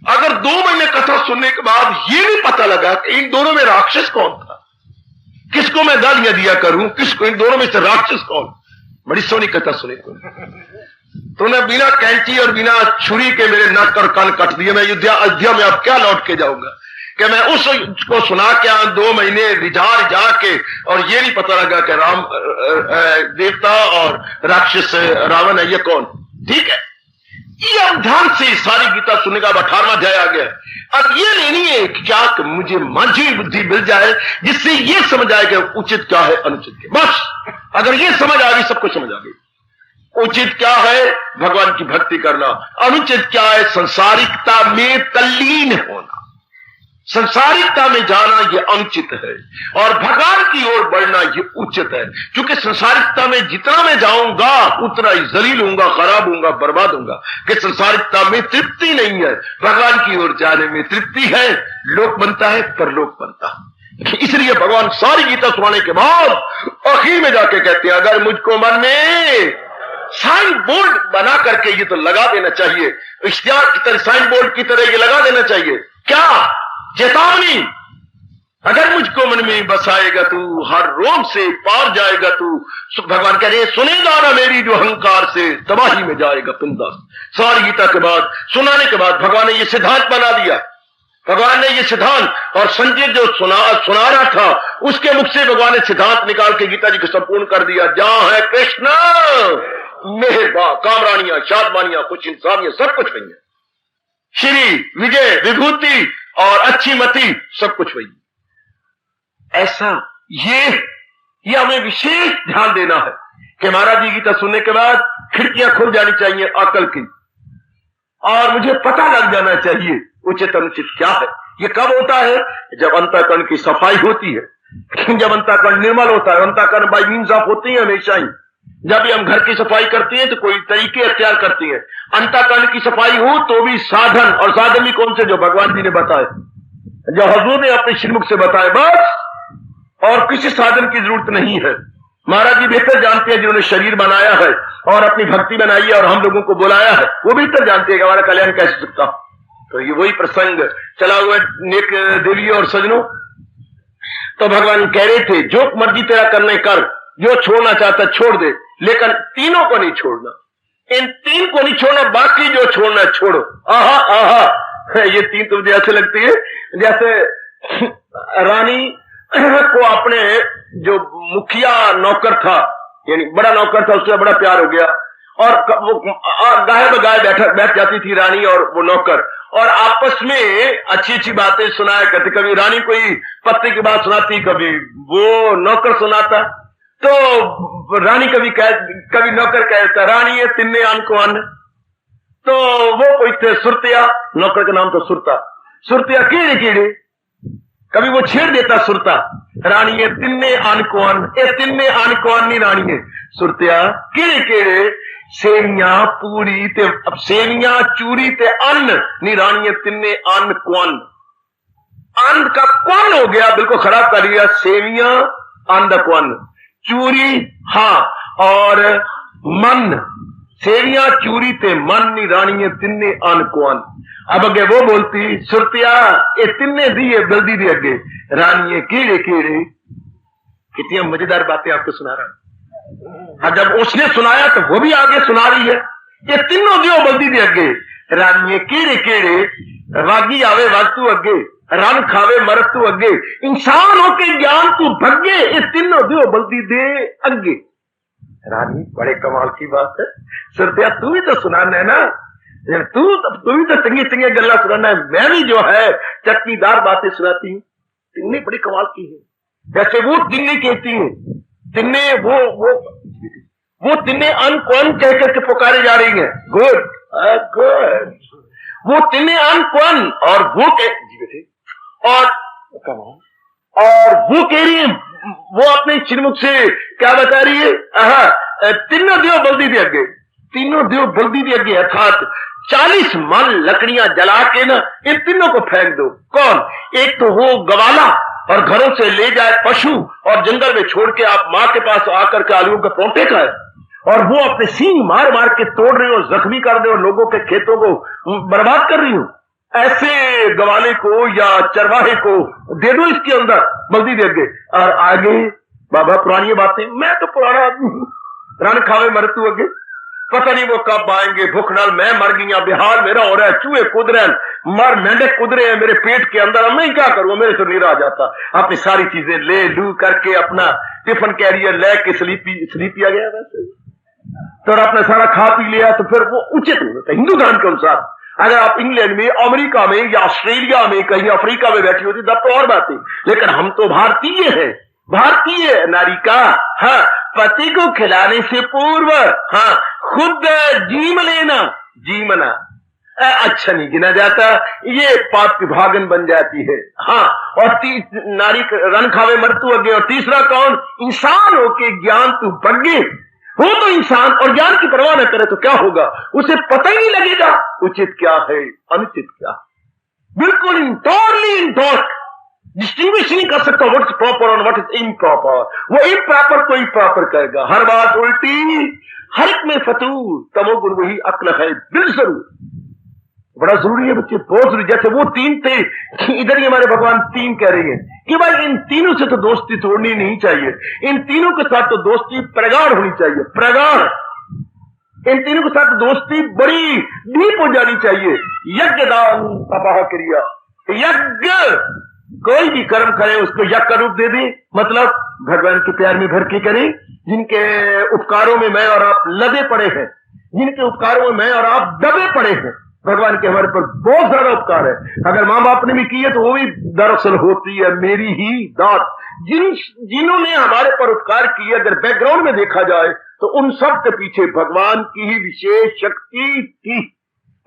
अगर 2 महीने कथा सुनने के बाद ये नहीं पता लगा कि इन दोनों में राक्षस कौन था, किसको मैं गालियां दिया करूं, किसको, इन दोनों में से राक्षस कौन? बड़ी सोनी कथा सुनी तूने बिना कैंची और बिना छुरी के मेरे नाक और कान काट दिए। मैं अयोध्या में अब क्या लौट के जाऊंगा कि मैं उसको सुना क्या 2 महीने रिझा के, और ये नहीं पता लगा कि राम देवता और राक्षस रावण है, ये कौन? ठीक है, ये अब ध्यान से सारी गीता सुनने का 18वां अध्याय आ गया। अब ये लेनी है कि क्या कि मुझे मांझी बुद्धि मिल जाए जिससे ये समझ आए कि उचित क्या है अनुचित क्या। बस अगर ये समझ आ गई, सब कुछ समझ आ गई। उचित क्या है? भगवान की भक्ति करना। अनुचित क्या है? संसारिकता में तल्लीन होना, संसारिकता में जाना ये अनुचित है, और भगवान की ओर बढ़ना ये उचित है। क्योंकि संसारिकता में जितना मैं जाऊंगा उतना ही जलील होऊंगा, खराब होऊंगा, बर्बाद होऊंगा। कि संसारिकता में तृप्ति नहीं है, भगवान की ओर जाने में तृप्ति है। लोक बनता है, परलोक बनता है। इसलिए भगवान सारी गीता सुनाने के बाद आखिर में जाके कहते हैं, अगर मुझको मन में साइन बोर्ड बना करके ये तो लगा देना चाहिए, इश्तिहार की तरह, साइन बोर्ड की तरह ये लगा देना चाहिए, क्या? चेतावनी। अगर मुझको मन में बसाएगा तू, हर रोग से पार जाएगा तू। भगवान कह रहे हैं, सुनेगा ना मेरी जो अहंकार से, तबाही में जाएगा पिंडदास। सारी गीता के बाद, सुनाने के बाद भगवान ने ये सिद्धांत बना दिया। भगवान ने ये सिद्धांत, और संजय जो सुना रहा था उसके मुख से भगवान ने सिद्धांत निकाल के गीता जी को संपूर्ण कर दिया। जहां है कृष्ण, मेहरबा, कामरानियां, शादमानियां, कुछ इंसानियां, सब कुछ वही है। श्री विजय, विभूति और अच्छी मति, सब कुछ वही। ऐसा ये हमें विशेष ध्यान देना है कि महाराज जी गीता सुनने के बाद खिड़कियां खुल जानी चाहिए अकल की, और मुझे पता लग जाना चाहिए उचित अनुचित क्या है। ये कब होता है? जब अंतःकरण की सफाई होती है, जब अंतःकरण निर्मल होता है। अंतःकरण बाई मीन्स ऑफ होती है हमेशा ही। जब भी हम घर की सफाई करते हैं तो कोई तरीके अख्तियार करती है। अंतःकरण की सफाई हो तो भी साधन, और साधन भी कौन से? जो भगवान जी ने बताए, जो हजूर ने अपने श्रीमुख से बताए, बस। और किसी साधन की जरूरत नहीं है। महाराज जी बेहतर जानते हैं, जिन्होंने शरीर बनाया है और अपनी भक्ति बनाई है और हम लोगों को बुलाया है, वो बेहतर जानते हैं कि हमारा कल्याण कैसे सकता। तो ये वही प्रसंग चला हुआ नेक देवी और सजनों। तो भगवान कह रहे थे, जो मर्जी तेरा करने कर, जो छोड़ना चाहता छोड़ दे, लेकिन तीनों को नहीं छोड़ना। इन 3 को नहीं छोड़ना, बाकी जो छोड़ना है छोड़ो। आहा आहा, ये 3 तो मुझे ऐसे लगती है जैसे रानी को अपने जो मुखिया नौकर था, यानी बड़ा नौकर था, उससे बड़ा प्यार हो गया, और वो गाय बगाए बैठ जाती थी रानी और वो नौकर, और आपस में अच्छी अच्छी बातें सुनाया करते। कभी रानी कोई पत्ते की बात सुनाती, कभी वो नौकर सुनाता। तो रानी कभी नौकर कहता, रानी है तिन्ने आन को अन्न। तो वो कोई थे सुरतिया, नौकर का नाम तो सुरता। सुरतिया कीड़े कीड़े, कभी वो छेड़ देता सुरता, रानिये तिन्ने आन कोन, ए तिन्ने आन कोन नी रानिये सुरतिया केड़े केड़े सेवियां पूरी ते सेवियां चूरी ते अन्न नी रानिये तिन्ने आन कोन। अन्न का कौन हो गया, बिल्कुल खराब कर दिया। सेवियां अन्न दा कौन, चूरी हाँ और मन, सेवियां चूरी ते मन नी रानिये तिन्ने अन्न कौन। अब अगे वो बोलती सुरतिया ये तिन्ने दिए बल्दी दे अगे रानिये केड़े केड़े। कितनी मजेदार बातें आपको सुना रहा हूं। जब उसने सुनाया तो वो भी आगे सुना रही है, ये तीनों दियो बल्दी दे अगे रानिये केड़े केड़े, वागी आवे वागतू अगे, रन खावे मरत तू अगे, इंसान होके ज्ञान तू भगे, ये तीनों दियो बल्दी दे अगे। रानी बड़े कमाल की बात है। सुरतिया तू भी तो सुनाना है ना, तू भी तो चंगी चंगी गल्ला सुनाना है, मैं भी जो है चटनीदार बातें सुनाती हूँ। तिन्ने बड़ी कमाल की है, जैसे वो तिन्ने कहती है, तिन्ने वो तिन्ने अन कौन कह करके पुकारे जा रही है। गुड गुड, वो तिन्ने अन कौन और वो और वो कह रही है, वो अपने चिरमुख से क्या बता रही है, तीनों दियो बल्दी दे अगे, तीनों दियो बल्दी दे अगे, अर्थात 40 मन लकड़ियां जला के ना इन तीनों को फेंक दो। कौन, एक तो वो गवाला और घरों से ले जाए पशु और जंगल में छोड़ के आप मां के पास आकर के आलूओं के पौंटे खाए, और वो अपने सींग मार मार के तोड़ रही हो, जख्मी कर रहे हो, लोगों के खेतों को बर्बाद कर रही हो। ऐसे गवाले को या चरवाहे को दे दो इसके अंदर बल्दी दे अगे। और आगे बाबा पुरानी बातें, मैं तो पुराना आदमी हूं, रन खावे मरतू अगे, पता नहीं वो कब आएंगे, भूख नाल मैं मर गई, बिहार मेरा हो रहा है, चूहे कूद रहे हैं, मर मेंढे कूद रहे हैं मेरे पेट के अंदर, मैं क्या करूं, मेरे से नीरा आ जाता। अपनी सारी चीजें ले लू करके अपना टिफिन कैरियर लेके स्लीपी आ गया वैसे, तो अपना सारा खा पी लिया, तो फिर वो उचित होता है हिंदू धर्म के अनुसार। अगर आप इंग्लैंड में, अमेरिका में या ऑस्ट्रेलिया में, कहीं अफ्रीका में बैठी होती तब तो और बात है, लेकिन हम तो भारतीय हैं, भारतीय नारी का हाँ पति को खिलाने से पूर्व हाँ खुद जीम लेना, जीमना अच्छा नहीं गिना जाता, ये पाप विभागन बन जाती है। हाँ और नारी रन खावे मरतू अगे। और तीसरा कौन, इंसान होके ज्ञान तू बग्गे हो, तो इंसान और ज्ञान की परवाह न करे तो क्या होगा, उसे पता ही नहीं लगेगा उचित क्या है अनुचित क्या, बिल्कुल टोटली इन डॉट डिस्टिंग्विश नहीं कर सकता व्हाट इज प्रॉपर और व्हाट इज इम्प्रॉपर। वो इम्प्रॉपर को प्रॉपर करेगा, हर बात उल्टी, हर एक में फतूर, तमोगुण वही अक्ल है, बिल जरूर बड़ा जरूरी है बच्चे, बहुत जरूरी। जैसे वो तीन थे, इधर ही हमारे भगवान तीन कह रही है कि भाई इन तीनों से तो दोस्ती तोड़नी नहीं चाहिए, इन तीनों के साथ तो दोस्ती प्रगाढ़ होनी चाहिए, प्रगाढ़, इन तीनों के साथ दोस्ती बड़ी डीप हो जानी चाहिए। यज्ञ दान तपह क्रिया, यज्ञ कोई भी कर्म करे उसको यज्ञ का रूप दे दे, मतलब भगवान के प्यार में भर के करे, जिनके उपकारों में मैं और आप लदे पड़े हैं, जिनके उपकारों में मैं और आप दबे पड़े हैं। भगवान के हमारे पर बहुत ज्यादा उपकार है, अगर मां बाप ने भी किए तो वो भी दरअसल होती है मेरी ही दात। जिन्होंने हमारे पर उपकार किए, अगर बैकग्राउंड में देखा जाए तो उन सब के पीछे भगवान की ही विशेष शक्ति थी।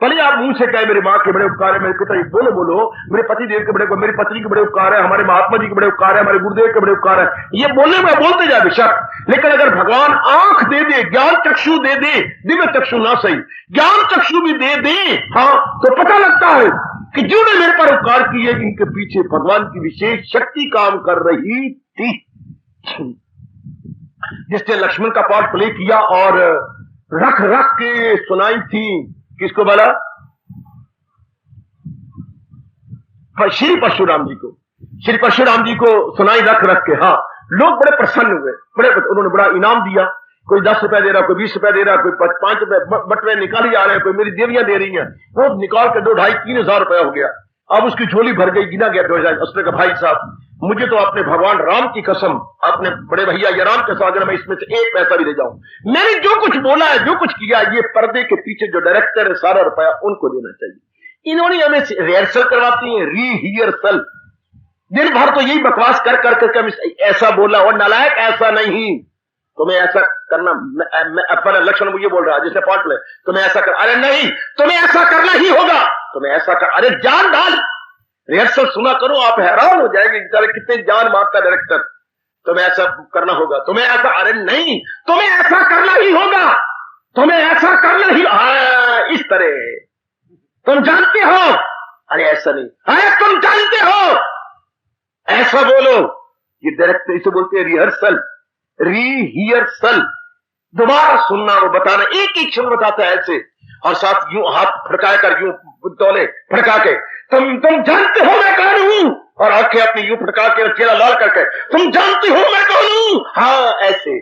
भले आप मुंह से कहे मेरी माँ के बड़े उपकार है, मेरे पिता बोलो बोलो, मेरे पति देव के बड़े, मेरी पत्नी के बड़े उपकार है, हमारे महात्मा जी के बड़े उपकार है, हमारे गुरुदेव के बड़े उपकार है, ये बोलने में बोलते जाए बेशक, लेकिन अगर भगवान आंख दे दे, ज्ञान चक्षु दे दे, दिव्य चक्षु ना सही, ज्ञान चक्षु भी दे दे, हाँ तो पता लगता है कि जिन्होंने मेरे पर उपकार किए इनके पीछे भगवान की विशेष शक्ति काम कर रही थी। जिसने लक्ष्मण का पार्ट प्ले किया और रख रख के सुनाई थी, किसको बोला, श्री परशुराम जी को, श्री परशुराम जी को सुनाई रख रख के। हाँ लोग बड़े प्रसन्न हुए, उन्होंने बड़ा इनाम दिया, कोई 10 रुपए दे रहा, कोई 20 रुपए दे रहा, कोई 5 रुपए बटवे निकाली जा रहे हैं, कोई मेरी देवियां दे रही हैं, वो निकाल के 2-2.5-3 हजार रुपया हो गया। अब उसकी झोली भर गई, गिना गया 2000। उसने कहा भाई साहब मुझे तो अपने भगवान राम की कसम, अपने बड़े भैया या राम के साथ मैं इसमें से 1 पैसा भी ले जाऊं, मैंने जो कुछ बोला है, जो कुछ किया, ये पर्दे के पीछे जो डायरेक्टर है सारा रुपया उनको देना चाहिए। इन्होंने हमें रिहर्सल करवाती है, रीहियर्सल, दिन भर तो यही बकवास कर करके हम ऐसा बोला, और नालायक ऐसा नहीं, तुम्हें ऐसा करना, अपना लक्ष्मण मुझे बोल रहा है जिसने पार्ट ले, तुम्हें ऐसा कर, अरे नहीं तुम्हें ऐसा करना ही होगा, तुम्हें ऐसा कर, अरे जान डाल, रिहर्सल सुना करो, आप हैरान हो जाएंगे बेचारे कितने जान मारता डायरेक्टर। तुम्हें ऐसा करना होगा, तुम्हें ऐसा, अरे नहीं, तुम्हें ऐसा करना ही होगा, तुम्हें ऐसा करना ही, इस तरह तुम जानते हो, अरे ऐसा नहीं, अरे तुम जानते हो, ऐसा बोलो। ये डायरेक्टर इसे बोलते हैं रिहर्सल, रिहर्सल, दोबारा सुनना, वो बताना, एक एक क्षण बताता है ऐसे, और साथ यूं हाथ फड़का कर, यूं तौले फड़का के, तुम जानते हो मैं कौन हूं, और आंखें अपनी यूं फड़का के और चेहरा लाल करके, तुम जानते हो मैं कौन हूं, हाँ ऐसे।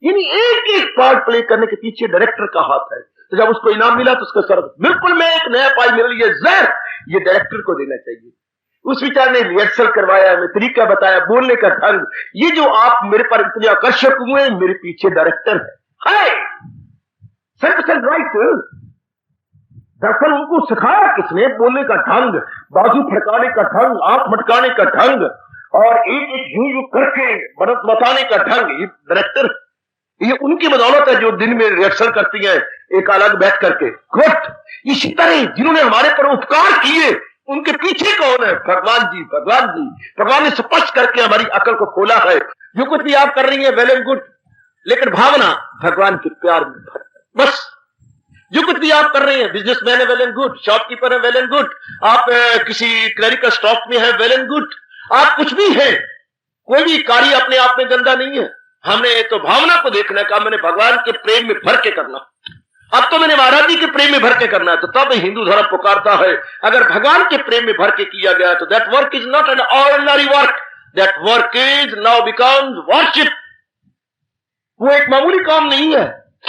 यानी एक एक पार्ट प्ले करने के पीछे डायरेक्टर का हाथ है। तो जब उसको इनाम मिला तो उसका सर बिल्कुल, मैं एक नया पाई मेरे लिए जहर, ये डायरेक्टर को देना चाहिए। उस विचार ने रिहर्सल करवाया, मैं तरीका बताया, बोलने का ढंग, ये जो आप मेरे पर इतने आकर्षक हुए, मेरे पीछे डायरेक्टर है। सेल्फ राइट, दरअसल उनको सिखाया किसने, बोलने का ढंग, बाजू फटकाने का ढंग, आंख मटकाने का ढंग, और एक एक यूं करके बताने का ढंग, ये डायरेक्टर, ये उनकी बदौलत है जो दिन में रिहर्सल करती हैं एक अलग बैठ करके। गुड, इसी तरह जिन्होंने हमारे पर उपकार किए उनके पीछे कौन है, भगवान जी, भगवान जी। भगवान ने स्पष्ट करके हमारी अकल को खोला है। जो कुछ भी आप कर रही है वेल एंड गुड, लेकिन भावना भगवान के प्यार में भर, बस। जो कुछ भी आप कर रहे हैं, बिजनेसमैन है वेल एंड गुड, शॉपकीपर है वेल एंड गुड, आप किसी क्लरिकल स्टॉक में है वेल एंड गुड, आप कुछ भी है, कोई भी कार्य अपने आप में गंदा नहीं है। हमने तो भावना को देखना है, मैंने भगवान के प्रेम में भर के करना, अब तो मैंने महाराज जी के प्रेम में भर के करना है, तो तब हिंदू धर्म पुकारता है। अगर भगवान के प्रेम में भर के किया गया तो that work is not an ordinary work, that work is now becomes worship. वो एक मामूली काम नहीं है,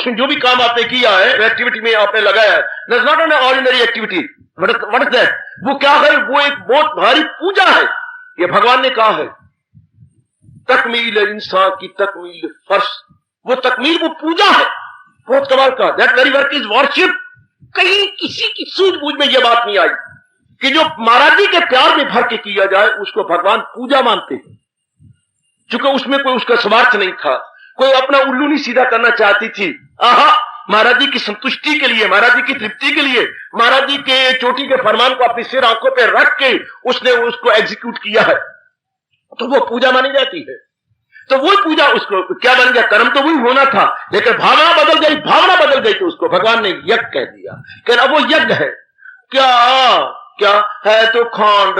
जो भी काम आपने किया है, एक्टिविटी में आपने लगाया है, that's not an ordinary activity. What is that? वो क्या है? वो एक बहुत भारी पूजा है। ये भगवान ने कहा है, तकमील इंसान की तकमील फर्श, वो तकमील, वो पूजा है, बहुत कमाल का। That very work is worship. कहीं किसी की सूझबूझ में यह बात नहीं आई कि जो महाराज जी के प्यार में भर के किया जाए उसको भगवान पूजा मानते हैं, चूंकि उसमें कोई उसका स्वार्थ नहीं था, कोई अपना उल्लू नहीं सीधा करना चाहती थी। आहा, महाराज जी की संतुष्टि के लिए, महाराज जी की तृप्ति के लिए, महाराज जी के चोटी के फरमान को अपनी सिर आंखों पर रख के उसने उसको एग्जीक्यूट किया है, तो वो पूजा मानी जाती है। तो वो पूजा, उसको क्या बन गया? कर्म तो वही होना था, लेकिन भावना बदल गई, भावना बदल गई तो उसको भगवान ने यज्ञ कह दिया। कहना वो यज्ञ है क्या? क्या है? तो खांड,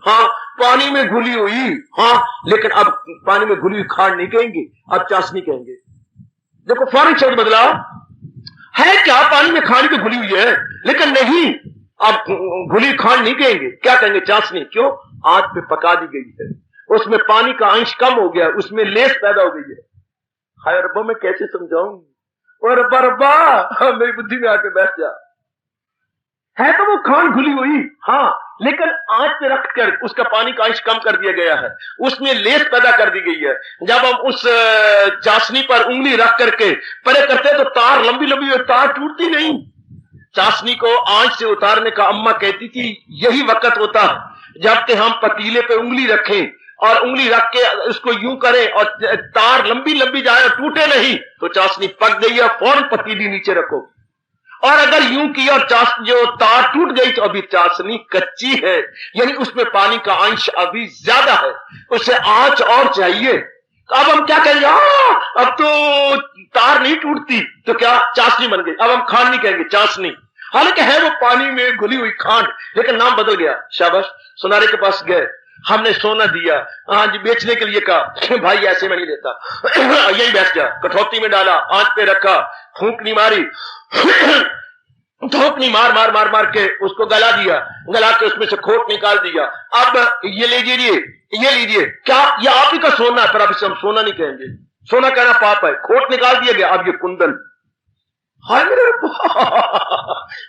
हाँ, पानी में घुली हुई, हाँ, लेकिन अब पानी में घुली हुई खांड नहीं कहेंगे, अब चाशनी कहेंगे। देखो फौरन शब्द बदला, है क्या? पानी में खांड भी घुली हुई है, लेकिन नहीं, अब घुली खांड नहीं कहेंगे, क्या कहेंगे? चाशनी। क्यों? आग पे पका दी गई है, उसमें पानी का अंश कम हो गया, उसमें लेस पैदा हो गई है। हाय रब्बा, मैं कैसे समझाऊं? और रब्बा मेरी बुद्धि में आके बैठ जा। है तो वो खांड घुली हुई, हाँ, लेकिन आंच पे रखकर उसका पानी का अंश कम कर दिया गया है, उसमें लेस पैदा कर दी गई है। जब हम उस चाशनी पर उंगली रख करके परे करते तो तार लंबी लंबी तार टूटती नहीं। चाशनी को आंच से उतारने का अम्मा कहती थी यही वक्त होता है जबकि हम पतीले पे उंगली रखें और उंगली रख के उसको यूं करें और तार लंबी लंबी जाए, टूटे नहीं, तो चाशनी पक गई है, फौरन पतीली नीचे रखो। और अगर यूं की और जो तार टूट गई तो अभी चाशनी कच्ची है, यानी उसमें पानी का अंश अभी ज्यादा है, उसे आंच और चाहिए। अब हम क्या कहेंगे? अब तो तार नहीं टूटती, तो क्या चाशनी बन गई। अब हम खांड नहीं कहेंगे, चाशनी। हालांकि है वो पानी में घुली हुई खांड, लेकिन नाम बदल गया। शाबाश, सुनारे के पास गए, हमने सोना दिया, हाँ जी, बेचने के लिए कहा, भाई ऐसे में नहीं देता, यही बैठ गया, कठौती में डाला, आंच पे रखा, फूंकनी मारी, धोपनी मार मार मार मार के उसको गला दिया, गला के उसमें से खोट निकाल दिया। अब ये लीजिए, ये लीजिए, क्या ये आप ही का सोना है? पर अब इसे हम सोना नहीं कहेंगे, सोना कहना पाप है। खोट निकाल दिया गया, अब ये कुंदन। हाय मेरे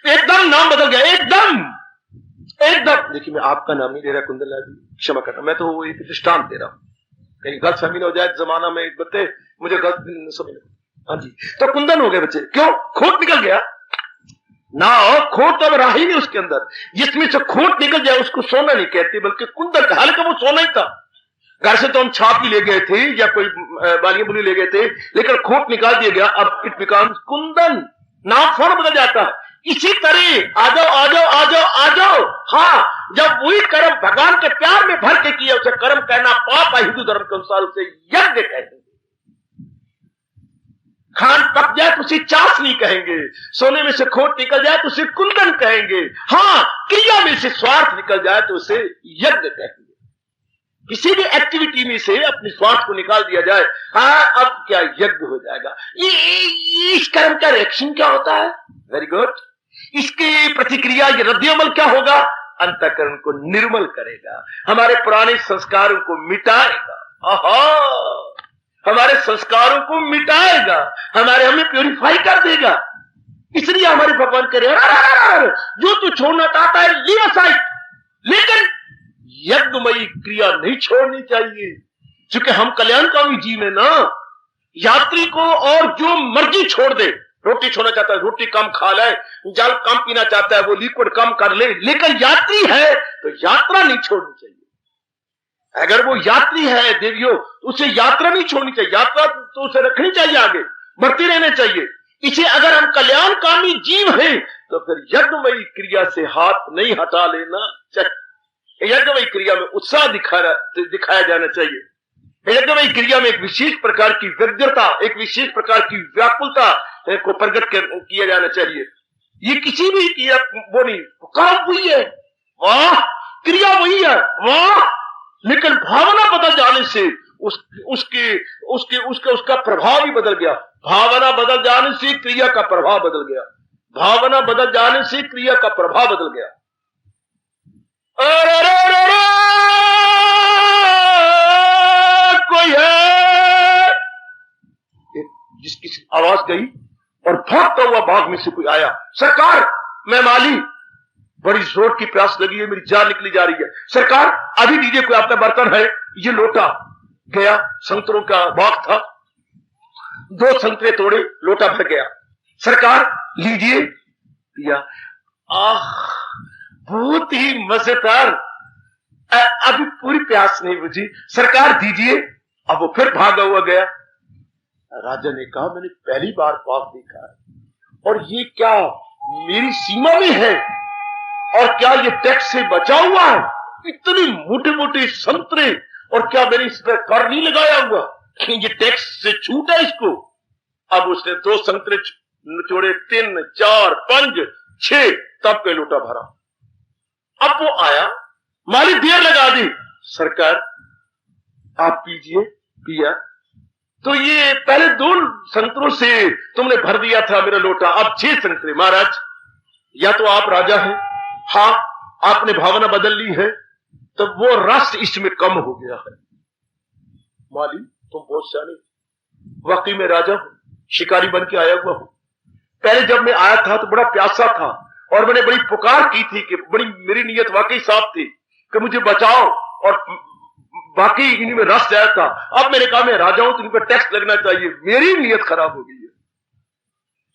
एकदम नाम बदल गया, एकदम एकदम। देखिए, मैं आपका नाम नहीं ले रहा कुंदन लाल जी, क्षमा करना, मैं तो एक दृष्टांत दे रहा हूं, कहीं गलत फहमी हो जाए जमाना में, बच्चे मुझे गलत समझ। हाँ जी, तो कुंदन हो गए बच्चे। क्यों? खोट निकल गया ना, खोट अब रहा ही नहीं उसके अंदर। जिसमें से खोट निकल जाए उसको सोना नहीं कहते, बल्कि कुंदन का। हालांकि वो सोना ही था, घर से तो हम छाप ही ले गए थे या कोई बालियां बुली ले गए थे, लेकिन खोट निकाल दिया गया, अब इट बिकम्स कुंदन, नाम फौरन बदल जाता है। इसी तरह आ जाओ आ जाओ आ जाओ आ जाओ, हाँ, जब वही कर्म भगवान के प्यार में भर के किए उसे कर्म कहना पाप है, हिंदू धर्म के अनुसार उसे यज्ञ कहते हैं। खान पक जाए तो उसे चाशनी कहेंगे, सोने में से खोट निकल जाए तो उसे कुंदन कहेंगे, हाँ क्रिया में से स्वार्थ निकल जाए तो उसे यज्ञ कहेंगे। किसी भी एक्टिविटी में से अपने स्वार्थ को निकाल दिया जाए, हाँ अब क्या यज्ञ हो जाएगा। ये इस कर्म का रिएक्शन क्या होता है? Very good. इसकी प्रतिक्रिया, ये रद्द-ए-अमल क्या होगा? अंतःकरण को निर्मल करेगा, हमारे पुराने संस्कारों को मिटाएगा। हमारे संस्कारों को मिटाएगा, हमें प्यूरिफाई कर देगा। इसलिए हमारे भगवान कह रहे हैं जो तू छोड़ना चाहता है लीव असाइड, लेकिन यज्ञमयी क्रिया नहीं छोड़नी चाहिए। क्योंकि हम कल्याणकामी जीव में ना, यात्री को और जो मर्जी छोड़ दे, रोटी छोड़ना चाहता है रोटी कम खा ले, जल कम पीना चाहता है वो लिक्विड कम कर ले, लेकिन यात्री है तो यात्रा नहीं छोड़नी चाहिए। अगर वो यात्री है देवियों, उसे यात्रा नहीं छोड़नी चाहिए, यात्रा तो उसे रखनी चाहिए, आगे बढ़ती रहना चाहिए। इसे अगर हम कल्याणकामी जीव हैं तो फिर यज्ञमयी क्रिया से हाथ नहीं हटा लेना चाहिए। यज्ञमयी क्रिया में उत्साह दिखाया जाना चाहिए। यज्ञमयी क्रिया में एक विशेष प्रकार की व्यग्रता, एक विशेष प्रकार की व्याकुलता को प्रकट किया जाना चाहिए। ये किसी भी क्रिया वो नहीं, काम वही है, वाह, क्रिया वही है, वाह, लेकिन भावना बदल जाने से उसका प्रभाव ही बदल गया। भावना बदल जाने से क्रिया का प्रभाव बदल गया, भावना बदल जाने से क्रिया का प्रभाव बदल गया। कोई है, जिसकी आवाज गई और भागता हुआ बाग में से कोई आया, सरकार मैं माली, बड़ी जोर की प्यास लगी है, मेरी जान निकली जा रही है, सरकार अभी दीजिए, कोई आपका बर्तन है, ये लोटा। गया, संतरों का बाग था, 2 संतरे तोड़े, लोटा भर गया, सरकार लीजिए, पिया। आह बहुत ही मजेदार, अभी पूरी प्यास नहीं बुझी, सरकार दीजिए। अब वो फिर भागा हुआ गया। राजा ने कहा मैंने पहली बार पाप देखा है और ये क्या मेरी सीमा में है, और क्या ये टैक्स से बचा हुआ है? इतने मोटे मोटे संतरे, और क्या मैंने इस पर कर नहीं लगाया हुआ? ये टैक्स से छूट है इसको। अब उसने 2 संतरे निचोड़े, 3, 4, 5, 6, तब के लोटा भरा। अब वो आया, माली देर लगा दी, सरकार आप पीजिए, पिया। तो ये पहले 2 संतरों से तुमने भर दिया था मेरा लोटा, अब 6 संतरे। महाराज या तो आप राजा हैं, हाँ आपने भावना बदल ली है, तो वो रस इसमें कम हो गया है। माली तुम बहुत सियाने, वाकई में राजा हूं, शिकारी बन के आया हुआ हूं। पहले जब मैं आया था तो बड़ा प्यासा था और मैंने बड़ी पुकार की थी कि बड़ी मेरी नीयत वाकई साफ थी कि मुझे बचाओ, और बाकी इन्हीं में रस जाया था। अब मैंने कहा मैं राजा हूं तो इन पर टैक्स लगना चाहिए, मेरी नीयत खराब हो गई है।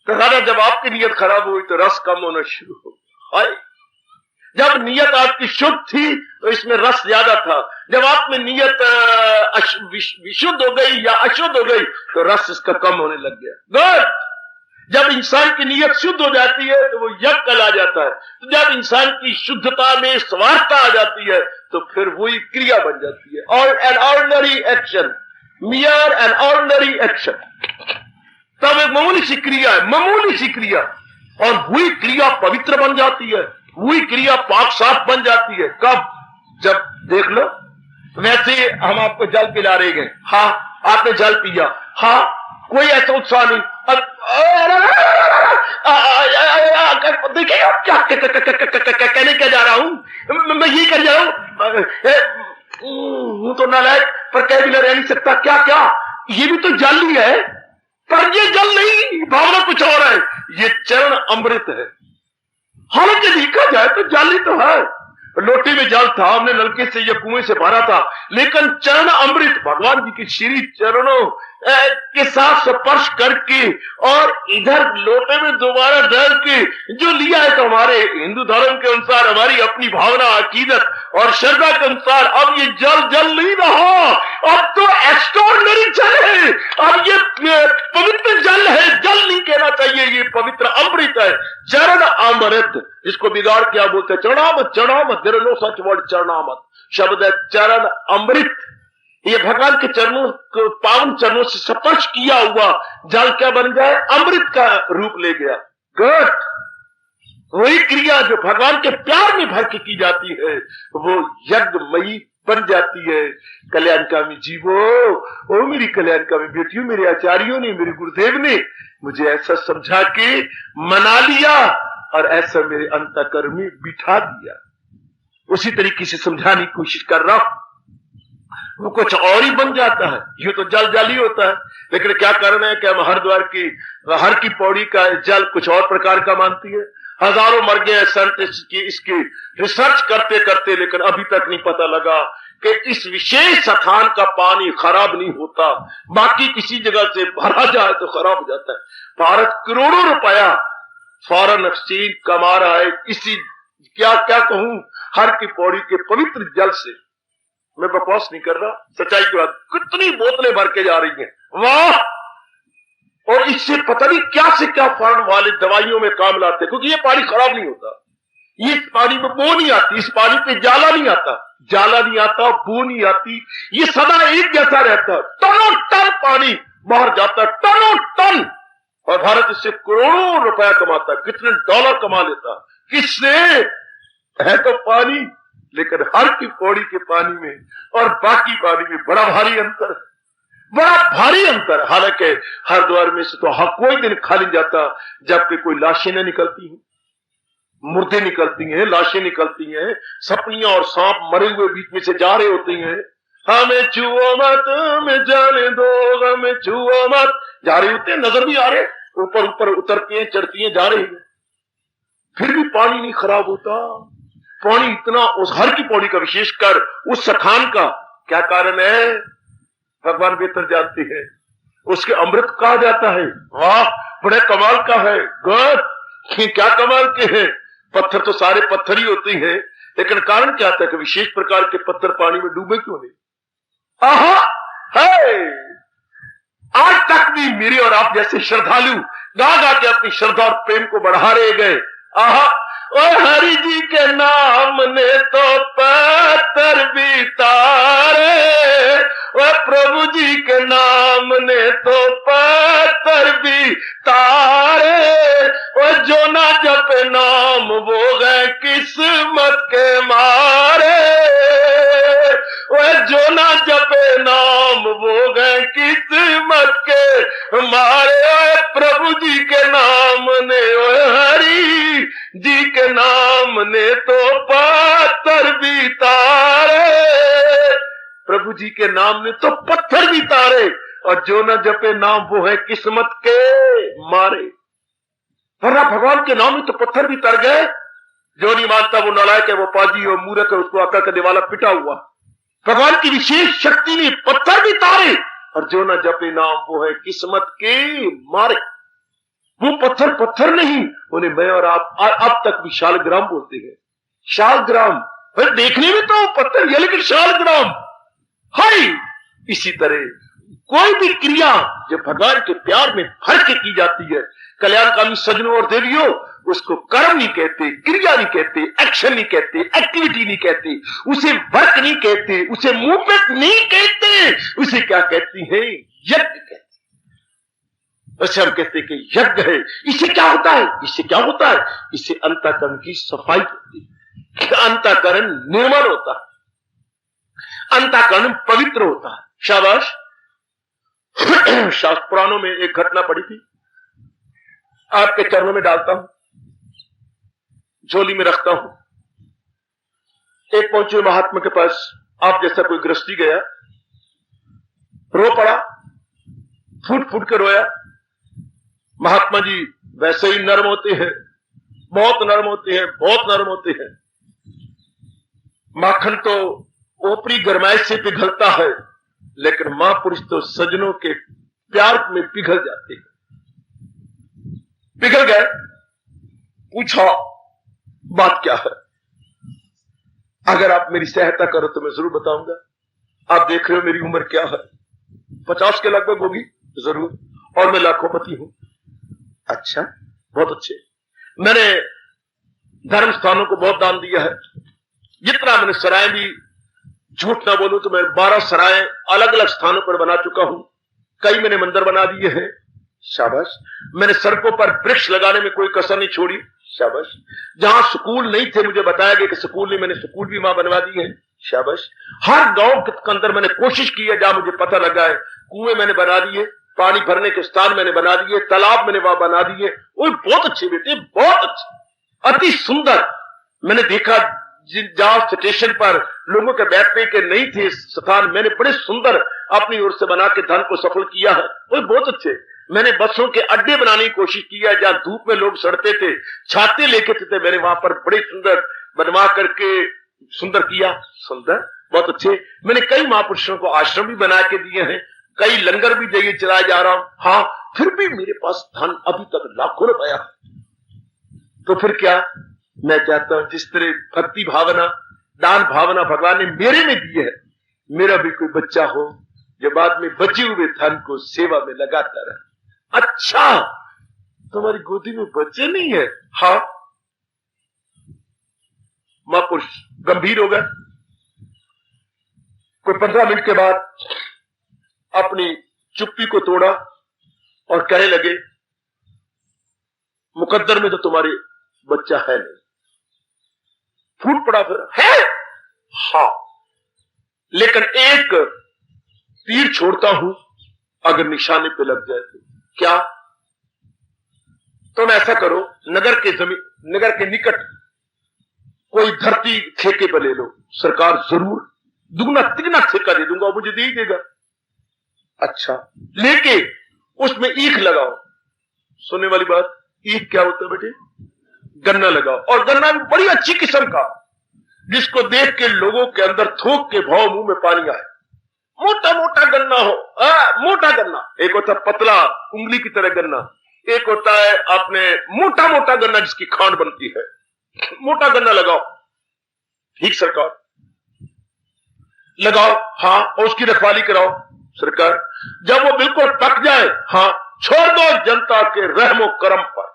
तो राजा जब आपकी नीयत खराब हुई तो रस कम होना शुरू हो गया। जब नीयत आपकी शुद्ध थी तो इसमें रस ज्यादा था, जब आप में नीयत विशुद्ध हो गई या अशुद्ध हो गई तो रस इसका कम होने लग गया। गुड। जब इंसान की नीयत शुद्ध हो जाती है तो वो यज्ञ कहला जाता है। तो जब इंसान की शुद्धता में स्वार्थता आ जाती है तो फिर वही क्रिया बन जाती है, और an ordinary action, मियर an ordinary action. तब एक मामूली सी क्रिया है, मामूली सी क्रिया, और वही क्रिया पवित्र बन जाती है, वही क्रिया पाक साफ बन जाती है। कब? जब देख लो, वैसे हम आपको जल पिला रहे गए, हाँ आपने जल पिया, हाँ कोई ऐसा उत्साह नहीं। देखिए क्या कहने क्या जा रहा हूं मैं, ये कर जा रहा हूं तो नालायक, पर कह भी रह नहीं सकता। क्या क्या ये भी तो जल ही है, पर ये जल नहीं, भावना कुछ और है, ये चरण अमृत है। हालांकि देखा जाए तो जल ही तो है, लोटे में जल था, हमने नलके से या कुएं से भरा था, लेकिन चरण अमृत, भगवान जी के श्री चरणों के साथ स्पर्श करके और इधर लोटे में दोबारा डाल के जो लिया है, तो हमारे हिंदू धर्म के अनुसार, हमारी अपनी भावना, अकीदत और श्रद्धा के अनुसार अब ये जल नहीं रहा, अब तो एक्स्ट्राऑर्डिनरी जल है, अब ये पवित्र जल है। जल नहीं कहना चाहिए, ये पवित्र अमृत है, चरण अमृत। इसको बिगाड़ क्या बोलते हैं? चरणामत, चरणामत, there is no such word चरणामत, शब्द है चरण अमृत। ये भगवान के चरणों को, पावन चरणों से स्पर्श किया हुआ जल क्या बन जाए? अमृत का रूप ले गया। गुड। वही क्रिया जो भगवान के प्यार में भर के की जाती है वो यज्ञमयी बन जाती है। कल्याणकामी जीवो, ओ मेरी कल्याणकामी बेटियों, मेरे आचार्यों ने, मेरे गुरुदेव ने मुझे ऐसा समझा के मना लिया और ऐसा मेरे अंतःकरण में बिठा दिया। उसी तरीके से समझाने की कोशिश कर रहा हूं, वो कुछ और ही बन जाता है। यूं तो जल ही होता है, लेकिन क्या कारण है कि हम हरिद्वार की हर की पौड़ी का जल कुछ और प्रकार का मानती है। हजारों मर गए संत इसकी रिसर्च करते करते, लेकिन अभी तक नहीं पता लगा कि इस विशेष स्थान का पानी खराब नहीं होता, बाकी किसी जगह से भरा जाए तो खराब हो जाता है। भारत करोड़ों रुपया फॉरेन एक्सचेंज कमा रहा है इसी, क्या कहूं, हर की पौड़ी के पवित्र जल से। मैं बकवास नहीं कर रहा, सच्चाई की बात। कितनी बोतलें भर के जा रही हैं, वाह! और इससे पता नहीं क्या से क्या फॉरेन वाले दवाइयों में काम लाते, क्योंकि ये पानी खराब नहीं होता। ये पानी में बो नहीं आती, इस पानी पे जाला नहीं आता, बो नहीं आती, ये सदा एक जैसा रहता। टनों टन पानी बाहर जाता, टनों टन, और भारत इससे करोड़ों रुपया कमाता, कितने डॉलर कमा लेता। किससे? है तो पानी, लेकिन हर की पौड़ी के पानी में और बाकी पानी में बड़ा भारी अंतर है, बड़ा भारी अंतर। हालांकि हरिद्वार में से तो कोई दिन खाली जाता जबकि कोई लाशें न निकलती हैं, मुर्दे निकलती हैं, लाशें निकलती हैं, सपनियां और सांप मरे हुए बीच में से जा रहे होते हैं। हमें छुओ मत, हमें जाने दो, हमें छुओ मत, जा रहे होते हैं, नजर भी आ रहे, ऊपर ऊपर उतरती हैं, चढ़ती हैं, जा रही है, फिर भी पानी नहीं खराब होता। पानी इतना, उस हर की पौड़ी का विशेषकर उस स्थान का क्या कारण है? भगवान बेहतर जानते हैं। उसके अमृत कहा जाता है। वाह, बड़े कमाल का है। गुड। क्या कमाल के हैं? पत्थर तो सारे पत्थर ही होते हैं, लेकिन कारण क्या था कि विशेष प्रकार के पत्थर पानी में डूबे क्यों नहीं? आहा, है। आज तक भी मेरे और आप जैसे श्रद्धालु गा गा के अपनी श्रद्धा और प्रेम को बढ़ा रहे गए। आहा, और हरि जी के नाम ने तो पत्थर भी तारे, और प्रभु जी के नाम ने तो पत्थर भी तारे, और जो ना जपे नाम वो गए किस्मत के मारे, और जो ना जपे नाम वो गए किस्मत के मारे। प्रभु जी के नाम ने, हरि जी के नाम ने तो पत्थर भी तारे, प्रभु जी के नाम ने तो पत्थर भी तारे, और जो न जपे नाम वो है किस्मत के मारे। वरना भगवान के नाम में तो पत्थर भी तर गए। जो नहीं मानता वो नालायक है, वो पाजी और मूर्ख है, उसको आकर का दिवाला पिटा हुआ। भगवान की विशेष शक्ति ने पत्थर भी तारे, और जो न जपे नाम वो है किस्मत के मारे। वो पत्थर पत्थर नहीं, उन्हें मैं और आप अब तक भी शालग्राम बोलते हैं। शालग्राम, फिर देखने में तो पत्थर है, लेकिन शालग्राम है। इसी तरह कोई भी क्रिया जो भगवान के प्यार में भर के की जाती है, कल्याणकामी सज्जनों और देवियों, उसको कर्म नहीं कहते, क्रिया नहीं कहते, एक्शन नहीं कहते, एक्टिविटी नहीं कहते, उसे वर्क नहीं कहते, उसे मूवमेंट नहीं कहते, उसे क्या कहती है? यज्ञ कहते। वैसे हम कहते हैं कि यज्ञ है। इससे क्या होता है? इससे क्या होता है? इससे अंतःकरण की सफाई होती है, अंतःकरण निर्मल होता है, अंतःकरण पवित्र होता है। शाबाश। शास्त्र पुराणों में एक घटना पड़ी थी, आपके चरणों में डालता हूं, झोली में रखता हूं। एक पहुंचे महात्मा के पास, आप जैसा कोई गृहस्थी गया, रो पड़ा, फूट फूट कर रोया। महात्मा जी वैसे ही नर्म होते हैं, बहुत नर्म होते हैं, बहुत नर्म होते हैं। माखन तो ऊपरी गरमाइश से पिघलता है, लेकिन महापुरुष तो सज्जनों के प्यार में पिघल जाते हैं। पिघल गए, पूछा बात क्या है? अगर आप मेरी सहायता करो तो मैं जरूर बताऊंगा। आप देख रहे हो मेरी उम्र क्या है, 50 के लगभग होगी जरूर, और मैं लाखोपति हूं। अच्छा, बहुत अच्छे। मैंने धर्म स्थानों को बहुत दान दिया है। जितना मैंने सराय भी, झूठ ना बोलूं तो मैं 12 सराय अलग अलग स्थानों पर बना चुका हूं। कई मैंने मंदिर बना दिए हैं, शाबाश। मैंने सड़कों पर वृक्ष लगाने में कोई कसर नहीं छोड़ी, शाबाश। जहां स्कूल नहीं थे मुझे बताया गया कि स्कूल नहीं, मैंने स्कूल भी वहां बनवा दिए हैं, शाबाश। हर गांव के अंदर मैंने कोशिश की है जहां मुझे पता लगा है, कुएं मैंने बना दिए, पानी भरने के स्थान मैंने बना दिए, तालाब मैंने वहां बना दिए। वो बहुत अच्छे बेटे, बहुत अच्छे, अति सुंदर। मैंने देखा जहां स्टेशन पर लोगों के बैठने के नहीं थे स्थान, मैंने बड़े सुंदर अपनी ओर से बना के धन को सफल किया है। वो बहुत अच्छे। मैंने बसों के अड्डे बनाने की कोशिश की है, जहां धूप में लोग सड़ते थे, छाते लेके थे, मैंने वहां पर बड़े सुंदर बनवा करके सुंदर किया, सुंदर, बहुत अच्छे। मैंने कई महापुरुषों को आश्रम भी बना के दिए हैं, कई लंगर भी जगह चलाए जा रहा हूं। हाँ, फिर भी मेरे पास धन अभी तक लाखों रुपया। तो फिर क्या, मैं चाहता हूं जिस तरह भक्ति भावना, दान भावना भगवान ने मेरे में दी है, मेरा भी कोई बच्चा हो जो बाद में बचे हुए धन को सेवा में लगाता रहे। अच्छा, तुम्हारी गोदी में बच्चे नहीं है? हाँ। महापुरुष गंभीर हो गए। कोई 15 मिनट के बाद अपनी चुप्पी को तोड़ा और कहने लगे, मुकद्दर में तो तुम्हारे बच्चा है नहीं। फूट पड़ा फिर, है? हाँ, लेकिन एक तीर छोड़ता हूं, अगर निशाने पे लग जाए तो। क्या? तुम ऐसा करो, नगर के निकट कोई धरती ठेके पर ले लो, सरकार जरूर दुगना तिगना ठेका दे दूंगा, मुझे दे ही देगा। अच्छा, लेके उसमें ईख लगाओ। सुनने वाली बात, ईख क्या होता है बेटे? गन्ना लगाओ, और गन्ना भी बड़ी अच्छी किस्म का, जिसको देख के लोगों के अंदर थोक के भाव मुंह में पानी आए। मोटा मोटा गन्ना हो, मोटा गन्ना। एक होता पतला उंगली की तरह गन्ना, एक होता है आपने मोटा मोटा गन्ना जिसकी खांड बनती है। मोटा गन्ना लगाओ। ठीक सरकार, लगाओ। हाँ, और उसकी रखवाली कराओ सरकार। जब वो बिल्कुल पक जाए, हाँ, छोड़ दो जनता के रहमो करम पर।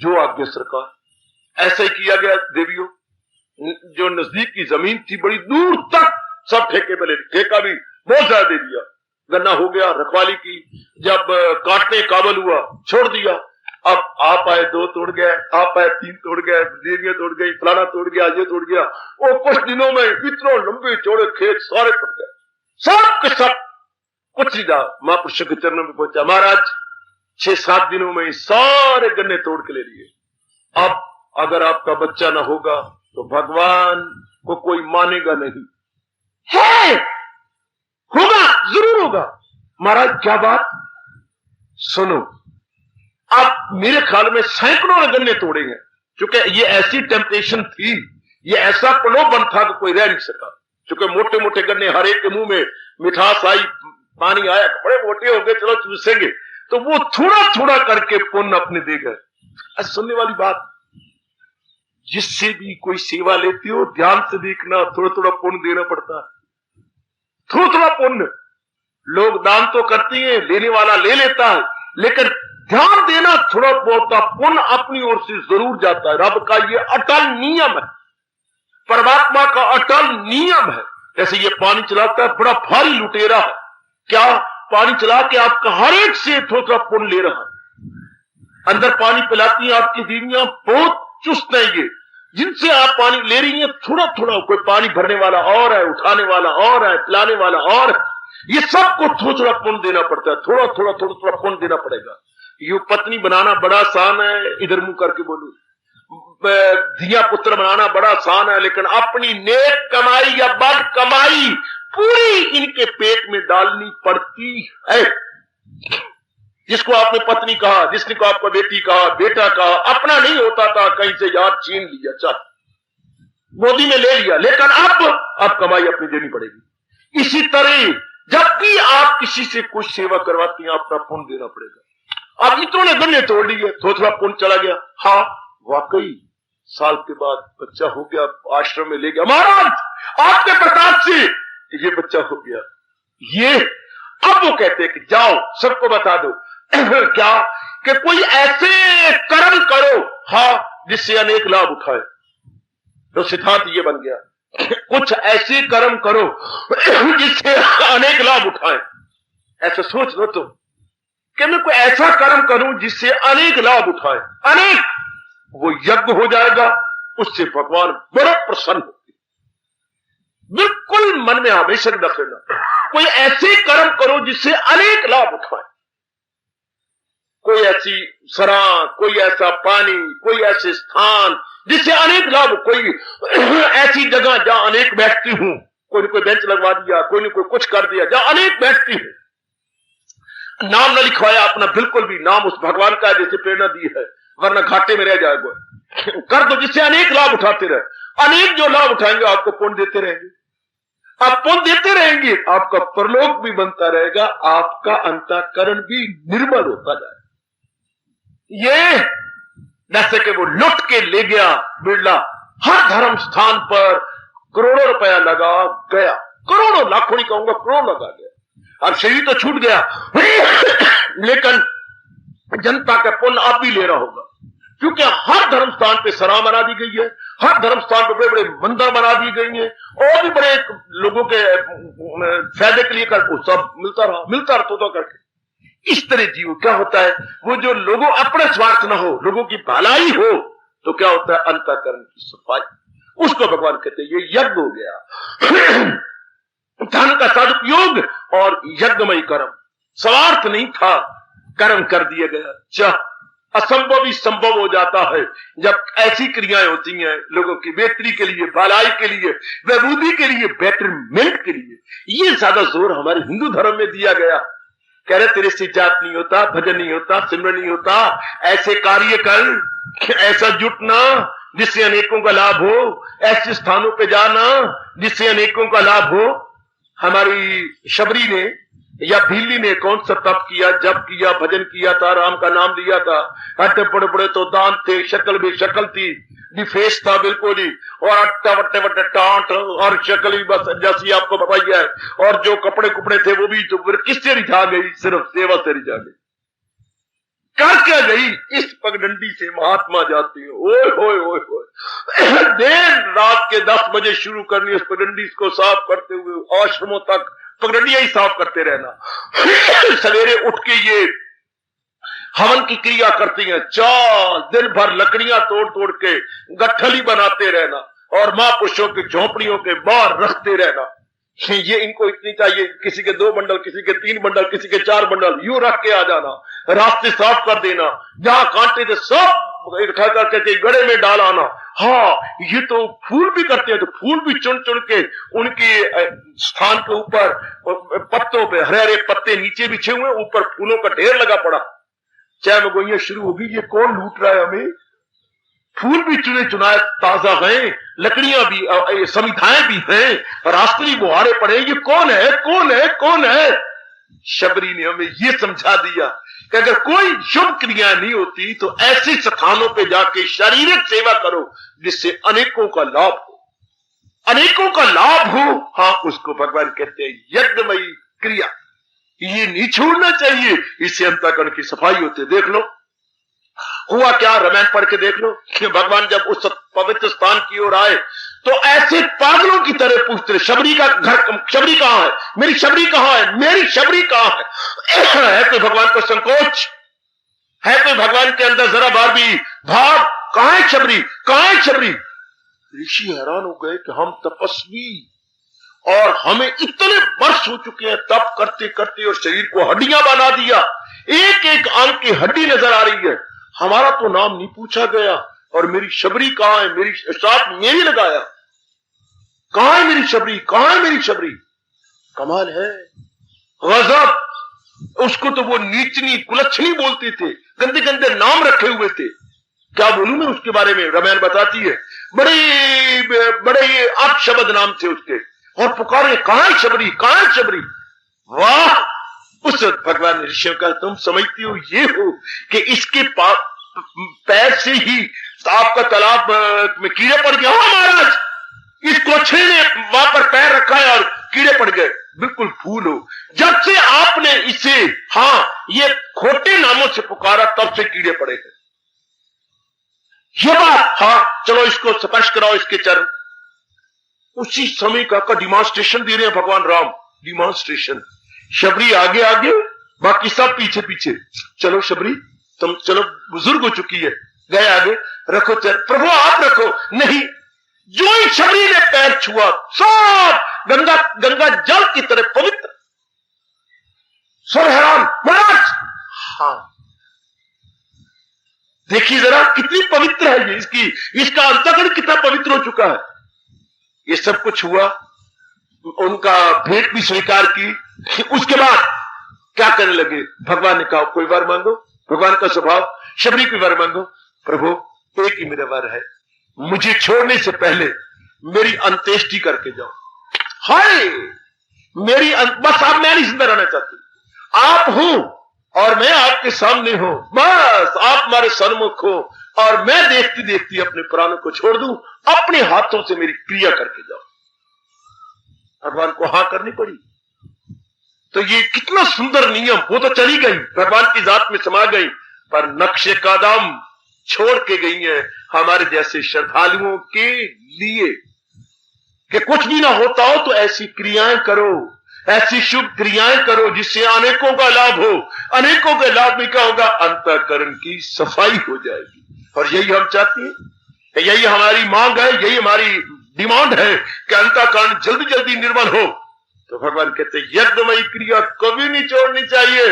जो आज्ञा सरकार। ऐसा ही किया गया देवियों। जो नजदीक की जमीन थी बड़ी दूर तक सब ठेके पे ले ली, ठेका भी बहुत ज्यादा दे दिया। गन्ना हो गया, रखवाली की, जब काटने काबल हुआ छोड़ दिया। अब आप आए 2 तोड़ गए, आप आए 3 तोड़ गए, देवियां तोड़ गई, फलाना तोड़ गया, ये तोड़ गया। वो कुछ दिनों में इतने लंबे चौड़े खेत सारे तोड़ गए, सब के सब। कुछ नहीं रहा, महापुरुषों के चरणों में पहुंचा। महाराज 6-7 दिनों में सारे गन्ने तोड़ के ले लिए। अब अगर आपका बच्चा ना होगा तो भगवान को कोई मानेगा नहीं। है, होगा, जरूर होगा। महाराज क्या बात? सुनो, आप मेरे ख्याल में सैकड़ों गन्ने तोड़ेंगे, क्योंकि ये ऐसी टेम्पटेशन थी, ये ऐसा प्रलोभन था कि कोई रह नहीं सका। क्योंकि मोटे मोटे गन्ने, हर एक के मुंह में मिठास आई, पानी आया, बड़े मोटे हो गए, चलो चूसेंगे। तो वो थोड़ा थोड़ा करके पुण्य अपने दे गए। सुनने वाली बात, जिससे भी कोई सेवा लेती हो ध्यान से देखना, थोड़ा थोड़ा पुण्य देना पड़ता है, थोड़ा थोड़ा पुण्य। लोग दान तो करती हैं, लेने वाला ले लेता है, लेकिन ध्यान देना थोड़ा बहुत पुण्य अपनी ओर से जरूर जाता है। रब का ये अटल नियम है, परमात्मा का अटल नियम है। जैसे ये पानी चलाता है, बड़ा भारी लुटेरा है, क्या पानी चला के आपका हर एक से थोड़ा थोड़ा पुण्य ले रहा है। अंदर पानी पिलाती हैं आपकी बीवियां, बहुत चुस्त है ये, जिनसे आप पानी ले रही हैं थोड़ा थोड़ा। कोई पानी भरने वाला और है, उठाने वाला और है, पिलाने वाला और है। ये सबको थोड़ा थोड़ा पुण्य देना पड़ता है, थोड़ा थोड़ा पुण्य देना पड़ेगा। यू पत्नी बनाना बड़ा आसान है, इधर मुंह करके बोलू, धिया पुत्र बनाना बड़ा आसान है, लेकिन अपनी नेक कमाई या बद कमाई पूरी इनके पेट में डालनी पड़ती है। जिसको आपने पत्नी कहा, जिसने को आपको बेटी कहा, बेटा कहा, अपना नहीं होता था, कहीं से यार छीन लिया, चल गोदी में ले लिया, लेकिन अब कमाई अपनी देनी पड़ेगी। इसी तरह जब भी आप किसी से कुछ सेवा करवाती हैं, अपना पुण्य देना पड़ेगा। आप इतनों ने गन्ने तोड़ लिए, थोड़ा पुण्य चला गया। हाँ वाकई साल के बाद बच्चा हो गया, आश्रम में ले गया, महाराज आपके प्रताप से ये बच्चा हो गया। ये अब वो कहते हैं कि जाओ सबको बता दो क्या कि कोई ऐसे कर्म करो हाँ जिससे अनेक लाभ उठाए। तो सिद्धांत ये बन गया कुछ ऐसे कर्म करो जिससे अनेक लाभ उठाए। ऐसा सोच लो तो कि मैं कोई ऐसा कर्म करूं जिससे अनेक लाभ उठाए, अनेक, वो यज्ञ हो जाएगा, उससे भगवान बड़े प्रसन्न होंगे। बिल्कुल मन में हमेशा रख लेना, कोई ऐसे कर्म करो जिससे अनेक लाभ उठाए। कोई ऐसी सराह, कोई ऐसा पानी, कोई ऐसे स्थान जिससे अनेक लाभ, कोई ऐसी जगह जहां अनेक बैठती हूं, कोई न कोई बेंच लगवा दिया, कोई न कोई कुछ कर दिया जहां अनेक बैठती हूं। नाम न लिखवाया अपना, बिल्कुल भी, नाम उस भगवान का जैसे प्रेरणा दी है, वरना घाटे में रह जाएगा। कर दो जिससे अनेक लाभ उठाते रहे। अनेक जो लाभ उठाएंगे आपको पुण्य देते रहेंगे, आप पुण्य देते रहेंगे, आपका परलोक भी बनता रहेगा, आपका अंतःकरण भी निर्मल होता जाएगा। ये जैसे कि वो लुट के ले गया बिरला, हर धर्म स्थान पर करोड़ों रुपया लगा गया, करोड़ों, लाखों नहीं कहूंगा, करोड़ लगा गया। अब शरीर तो छूट गया लेकिन जनता का पुण्य आप भी ले रहा होगा, क्योंकि हर धर्म स्थान पे सराह बना दी गई है, हर धर्म स्थान पे बड़े बड़े मंदिर बना दी गई हैं, और भी बड़े लोगों के फायदे के लिए कर सब मिलता रहा तो करके। इस तरह जीव क्या होता है, वो जो लोगों अपने स्वार्थ ना हो, लोगों की भलाई हो, तो क्या होता है अंतःकरण की सफाई, उसको भगवान कहते हैं ये यज्ञ हो गया। धन का सदुपयोग और यज्ञमय कर्म, स्वार्थ नहीं था, कर्म कर दिया गया। असंभव ही संभव हो जाता है जब ऐसी क्रियाएं होती हैं लोगों की बेहतरी के लिए, भलाई के लिए, विभूति के लिए, बेटरमेंट के लिए। ये ज्यादा जोर हमारे हिंदू धर्म में दिया गया। कह रहे तेरे से जाप नहीं होता, भजन नहीं होता, सिमरन नहीं होता, ऐसे कार्य कर, ऐसा जुटना जिससे अनेकों का लाभ हो, ऐसे स्थानों पे जाना जिससे अनेकों का लाभ हो। हमारी शबरी ने या भीली ने कौन सा तप किया, जप किया, भजन किया था, राम का नाम लिया था, अट्टे बड़े बड़े तो दांत थे, शक्ल भी शक्ल थी, फेस था बिल्कुल ही, और अट्टा वट्टे वट्टे टांट और शक्ल भी बस जैसी आपको बताई है, और जो कपड़े कुपड़े थे वो भी तो फिर किससे रिझा गई, सिर्फ सेवा से रिझा गई। कर क्या गई, इस पगडंडी से महात्मा जाती है। ओए होए होए होए, देर रात के 10 बजे शुरू करनी उस पगडंडी को साफ करते हुए आश्रमों तक पगडंडियां ही साफ करते रहना। सवेरे उठ के ये हवन की क्रिया करती हैं, 4 दिन भर लकड़ियां तोड़ तोड़ के गठली बनाते रहना और महापुरुषों की झोपड़ियों के बाहर रखते रहना। ये इनको इतनी चाहिए, किसी के 2 बंडल, किसी के 3 बंडल, किसी के 4 बंडल, यूं रख के आ जाना, रास्ते साफ कर देना, जहां कांटे थे सब इकट्ठा करके गड़े में डाल आना। हाँ, ये तो फूल भी करते हैं, तो फूल भी चुन चुन के उनके स्थान के ऊपर पत्तों पे हरे हरे पत्ते नीचे बिछे हुए, ऊपर फूलों का ढेर लगा पड़ा। चाहे मगोइयां शुरू होगी, ये कौन लूट रहा है हमें? फूल भी चुने चुनाए ताजा हैं, लकड़ियां भी, समिधाएं भी हैं, रास्ते भी बुहारे पड़े, ये कौन है, कौन है, कौन है? शबरी ने हमें ये समझा दिया कि अगर कोई शुभ क्रिया नहीं होती तो ऐसे स्थानों पे जाके शारीरिक सेवा करो जिससे अनेकों का लाभ हो, अनेकों का लाभ हो। हाँ, उसको भगवान कहते हैं यज्ञमयी क्रिया। ये नहीं छोड़ना चाहिए, इससे अंतःकरण की सफाई होती है। देख लो हुआ क्या, रामायण पढ़ के देख लो कि भगवान जब उस पवित्र स्थान की ओर आए तो ऐसे पागलों की तरह पूछते रहे, शबरी का घर, शबरी कहां है, मेरी शबरी कहां है, मेरी शबरी कहां है? कोई भगवान को संकोच है? कोई भगवान के अंदर जरा बार भी भाव, कहां है शबरी, कहां है शबरी? ऋषि हैरान हो गए कि हम तपस्वी और हमें इतने वर्ष हो चुके हैं तप करते करते और शरीर को हड्डियां बना दिया, एक एक अंग की हड्डी नजर आ रही है, हमारा तो नाम नहीं पूछा गया, और मेरी शबरी कहां है, मेरी साथ मेरी लगाया, कहां है मेरी शबरी, कहां है मेरी शबरी? कमाल है, गजब। उसको तो वो नीचनी कुलच्छनी बोलते थे, गंदे गंदे नाम रखे हुए थे। क्या बोलूं मैं उसके बारे में, रामायण बताती है, बड़े बड़े अपशब्द नाम थे उसके, और पुकारे कहां है शबरी, कहां है शबरी? वाह! उस वक्त भगवान ने ऋषियों का तुम समझती हो ये हो कि इसके पैर से ही आपका तालाब में कीड़े पड़ गए। हाँ महाराज, इस कोछे ने वहां पर पैर रखा है और कीड़े पड़ गए। बिल्कुल फूल हो। जब से आपने इसे ये खोटे नामों से पुकारा तब से कीड़े पड़े हैं। ये बात चलो इसको स्पर्श कराओ, इसके चरण। उसी समय का डिमॉन्स्ट्रेशन दे रहे हैं भगवान राम। डिमॉन्स्ट्रेशन। शबरी आगे आगे, बाकी सब पीछे पीछे। चलो शबरी, तुम चलो, बुजुर्ग हो चुकी है, गए आगे, रखो चरण। प्रभु आप रखो। नहीं, जो ही शबरी ने पैर छुआ सब गंगा जल की तरह पवित्र। सब हैरान, महाराज देखिए जरा कितनी पवित्र है ये, इसका अंतःकरण कितना पवित्र हो चुका है। ये सब कुछ हुआ, उनका भेंट भी स्वीकार की। उसके बाद क्या करने लगे? भगवान ने कहा कोई वर मांगो। भगवान का स्वभाव, शबरी कोई वर मांगो। प्रभु एक ही मेरा वर है, मुझे छोड़ने से पहले मेरी अंत्येष्टि करके जाओ। हाय मेरी बस आप, मैं नहीं जिंदा रहना चाहती। आप हो और मैं आपके सामने हूं, बस आप हमारे सन्मुख हो और मैं देखती देखती अपने प्राणों को छोड़ दूं। अपने हाथों से मेरी क्रिया करके जाओ। भगवान को हां करनी पड़ी। तो ये कितना सुंदर नियम। वो तो चली गई, भगवान की जात में समा गई, पर नक्शे कदम छोड़ के गई है हमारे जैसे श्रद्धालुओं के लिए कि कुछ भी ना होता हो तो ऐसी क्रियाएं करो, ऐसी शुभ क्रियाएं करो जिससे अनेकों का लाभ हो। अनेकों के लाभ में क्या होगा? अंतःकरण की सफाई हो जाएगी। और यही हम चाहते हैं, यही हमारी मांग है, यही हमारी डिमांड है कि अंतःकरण जल्दी जल्दी निर्मल हो। तो भगवान कहते यज्ञमयी क्रिया कभी नहीं छोड़नी चाहिए।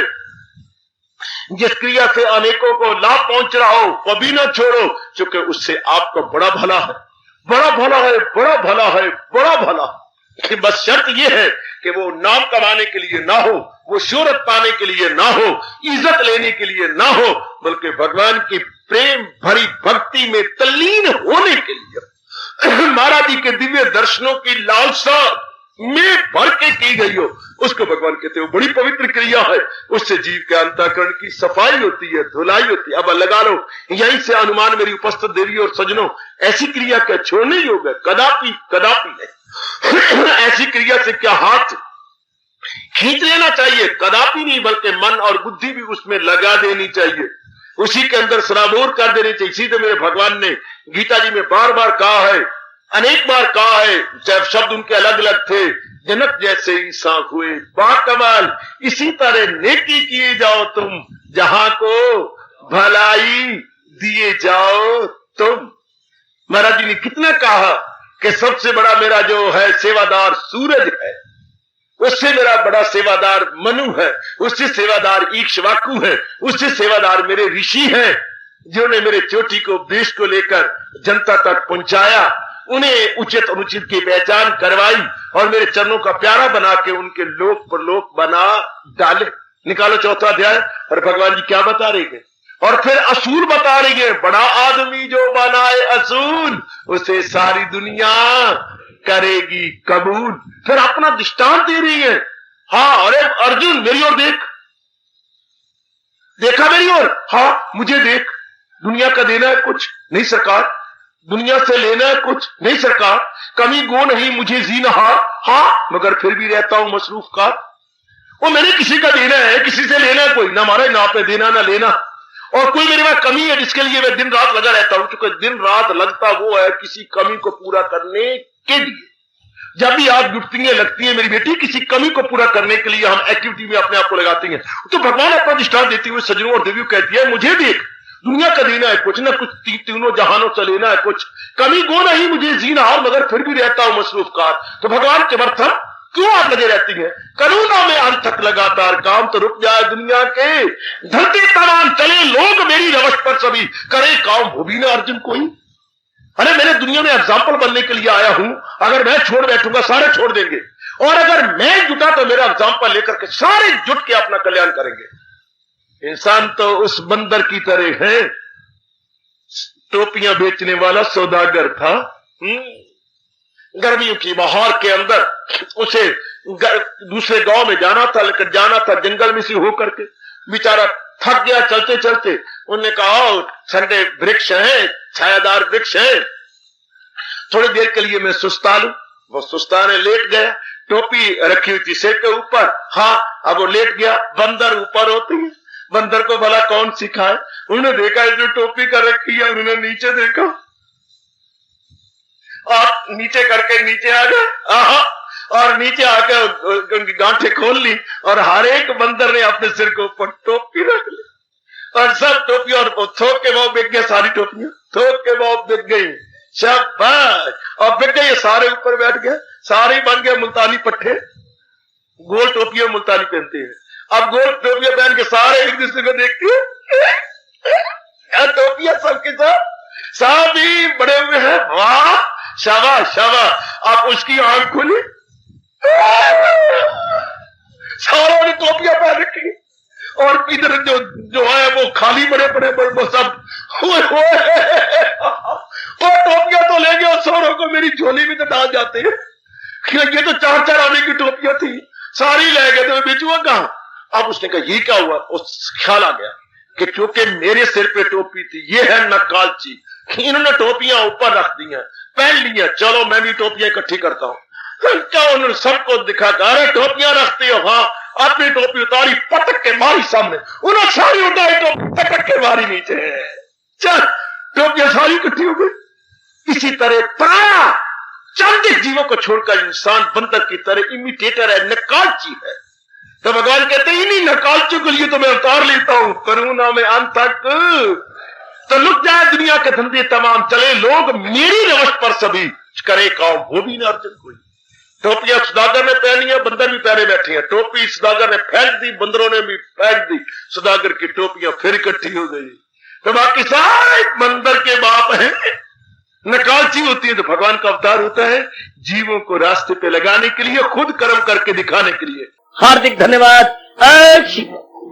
जिस क्रिया से अनेकों को लाभ पहुंच रहा हो कभी ना छोड़ो, क्योंकि उससे आपका बड़ा भला है, बड़ा भला है, बड़ा भला है, बड़ा भला। बस शर्त यह है कि वो नाम कमाने के लिए ना हो, वो शोहरत पाने के लिए ना हो, इज्जत लेने के लिए ना हो, बल्कि भगवान की प्रेम भरी भक्ति में तल्लीन होने के लिए, महाराज जी के दिव्य दर्शनों की लालसा में भर के की गई हो। उसको भगवान कहते हो बड़ी पवित्र क्रिया है। उससे जीव के अंतःकरण की सफाई होती है, धुलाई होती है। अब लगा लो यहीं से अनुमान मेरी उपस्थित देवी और सजनों, ऐसी क्रिया क्या छोड़ने योग्य? कदापि कदापि नहीं। ऐसी क्रिया से क्या हाथ खींच लेना चाहिए? कदापि नहीं, बल्कि मन और बुद्धि भी उसमें लगा देनी चाहिए, उसी के अंदर सराबोर कर देनी चाहिए। इसी तो मेरे भगवान ने गीता जी में बार बार कहा है, अनेक बार कहा है, जब शब्द उनके अलग अलग थे। जनक जैसे इंसान हुए बाकमाल, इसी तरह नेकी किए जाओ तुम, जहां को भलाई दिए जाओ तुम। महाराज जी ने कितना कहा कि सबसे बड़ा मेरा जो है सेवादार सूरज है, उससे मेरा बड़ा सेवादार मनु है, उससे सेवादार ईक्ष्वाकु है, उससे सेवादार मेरे ऋषि हैं, जिन्होंने मेरे चोटी को उपदेश को लेकर जनता तक पहुंचाया, उन्हें उचित अनुचित की पहचान करवाई और मेरे चरणों का प्यारा बना के उनके लोक परलोक बना डाले। निकालो चौथा अध्याय। और भगवान जी क्या बता रहे हैं? और फिर असूल बता रही है, बड़ा आदमी जो बनाए असूल उसे सारी दुनिया करेगी कबूल। फिर अपना दृष्टांत दे रही है। हाँ, अरे अर्जुन मेरी ओर देख, देखा मेरी ओर? हाँ मुझे देख। दुनिया का देना है कुछ नहीं सरकार, दुनिया से लेना है कुछ नहीं सरकार, कमी गो नहीं मुझे जीनहार, हाँ मगर फिर भी रहता हूं मसरूफ का। वो मैंने किसी का देना है, किसी से लेना है कोई ना, हमारे ना पे देना ना लेना। और कोई मेरे पास कमी है जिसके लिए मैं दिन रात लगा रहता हूं, क्योंकि दिन रात लगता वो है किसी कमी को पूरा करने के लिए। जब भी आप जुटती है लगती है मेरी बेटी, किसी कमी को पूरा करने के लिए हम एक्टिविटी में अपने आप को लगाती हैं। तो भगवान अपना दृष्टांत देते हुए सज्जनों और देवियों कहती है, मुझे देख, दुनिया का देना है कुछ ना कुछ, तीनों जहानों से लेना है कुछ, कमी गो नहीं मुझे जीनहार मगर फिर भी रहता हूं मसरूफ कार। तो भगवान के समर्थन क्यों आप लगे रहती हैं? करुणा में अंत तक लगातार काम तो रुक जाए दुनिया के, धरती तमाम चले लोग मेरी रवश पर सभी, करे काम हो भी ना अर्जुन कोई। अरे मैंने दुनिया में एग्जाम्पल बनने के लिए आया हूं, अगर मैं छोड़ बैठूंगा सारे छोड़ देंगे, और अगर मैं जुटा तो मेरा एग्जाम्पल लेकर के सारे जुट के अपना कल्याण करेंगे। इंसान तो उस बंदर की तरह है, टोपियां बेचने वाला सौदागर था। गर्मियों की बहार के अंदर उसे दूसरे गांव में जाना था, लेकिन जाना था जंगल में से होकर के। बेचारा थक गया चलते चलते। उन्होंने कहा ठंडे वृक्ष हैं, छायादार वृक्ष हैं, थोड़ी देर के लिए मैं सुस्ता लूं। वो सुस्ताने लेट गया, टोपी रखी हुई थी सिर के ऊपर। हाँ, अब वो लेट गया। बंदर ऊपर होती है, बंदर को भला कौन सिखाए। उन्होंने देखा जो टोपी कर रखी है, उन्होंने नीचे देखा और नीचे करके नीचे आ गए। और नीचे आकर उनकी गांठें खोल ली और हर एक बंदर ने अपने सिर के ऊपर टोपी रख ली और सब टोपी, और थोक के भाव बिक गए, सारी टोपियां थोक के भाव बिक गई। शाबाश, और बिक गए, सारे ऊपर बैठ गए, सारे बन गए मुल्तानी पट्टे। गोल टोपियां मुल्तानी पहनते हैं। अब गोल टोपियां पहन के सारे एक दूसरे को देखते हैं, टोपियां सबके साथ भी बड़े हुए हैं। वाह, शाबाश शाबाश। अब उसकी आंख खुली, सारों ने टोपियां पहन रखी और इधर जो है वो खाली बड़े बड़े वो सब हुए वो टोपियां तो ले गए और सारों को मेरी झोली में तो डाल जाते हैं। ये तो 4-4 आने की टोपियां थी, सारी ले गए, तो बेचूंगा कहां। अब उसने कहा ये क्या हुआ। उस ख्याल आ गया कि क्योंकि मेरे सिर पे टोपी थी, ये है नकालची, इन्होंने टोपियां ऊपर रख दी हैं, पहन ली हैं, चलो मैं भी टोपियां इकट्ठी करता हूं। क्या उन्होंने सबको दिखा, अरे टोपियां रखते हो। हाँ, अपनी टोपी उतारी, पटक के मारी सामने, उन्होंने सारी उतारी, टोपी पटक के मारी नीचे। चल, टोपियां सारी इकट्ठी हो गई। इसी तरह प्राय चंद जीवों को छोड़कर इंसान बंदर की तरह इमिटेटर है, नकालची है। तो भगवान कहते हैं इन्हीं नकालचों के लिए तो मैं उतार लेता हूं, करूं ना मैं अंत तक। तो लुट जाए दुनिया के धंधे तमाम, चले लोग मेरी रवश पर सभी, करे काम वो भी ना अर्जुन कोई। टोपियां सुदागर ने पहनी है, बंदर भी पहने बैठे हैं। टोपी सुदागर ने फेंक दी, बंदरों ने भी फेंक दी, सुदागर की टोपियां फिर इकट्ठी हो गई। तो बाकी सारे बंदर के बाप हैं, नकालची होती है। तो भगवान का अवतार होता है जीवों को रास्ते पे लगाने के लिए, खुद कर्म करके दिखाने के लिए। हार्दिक धन्यवाद।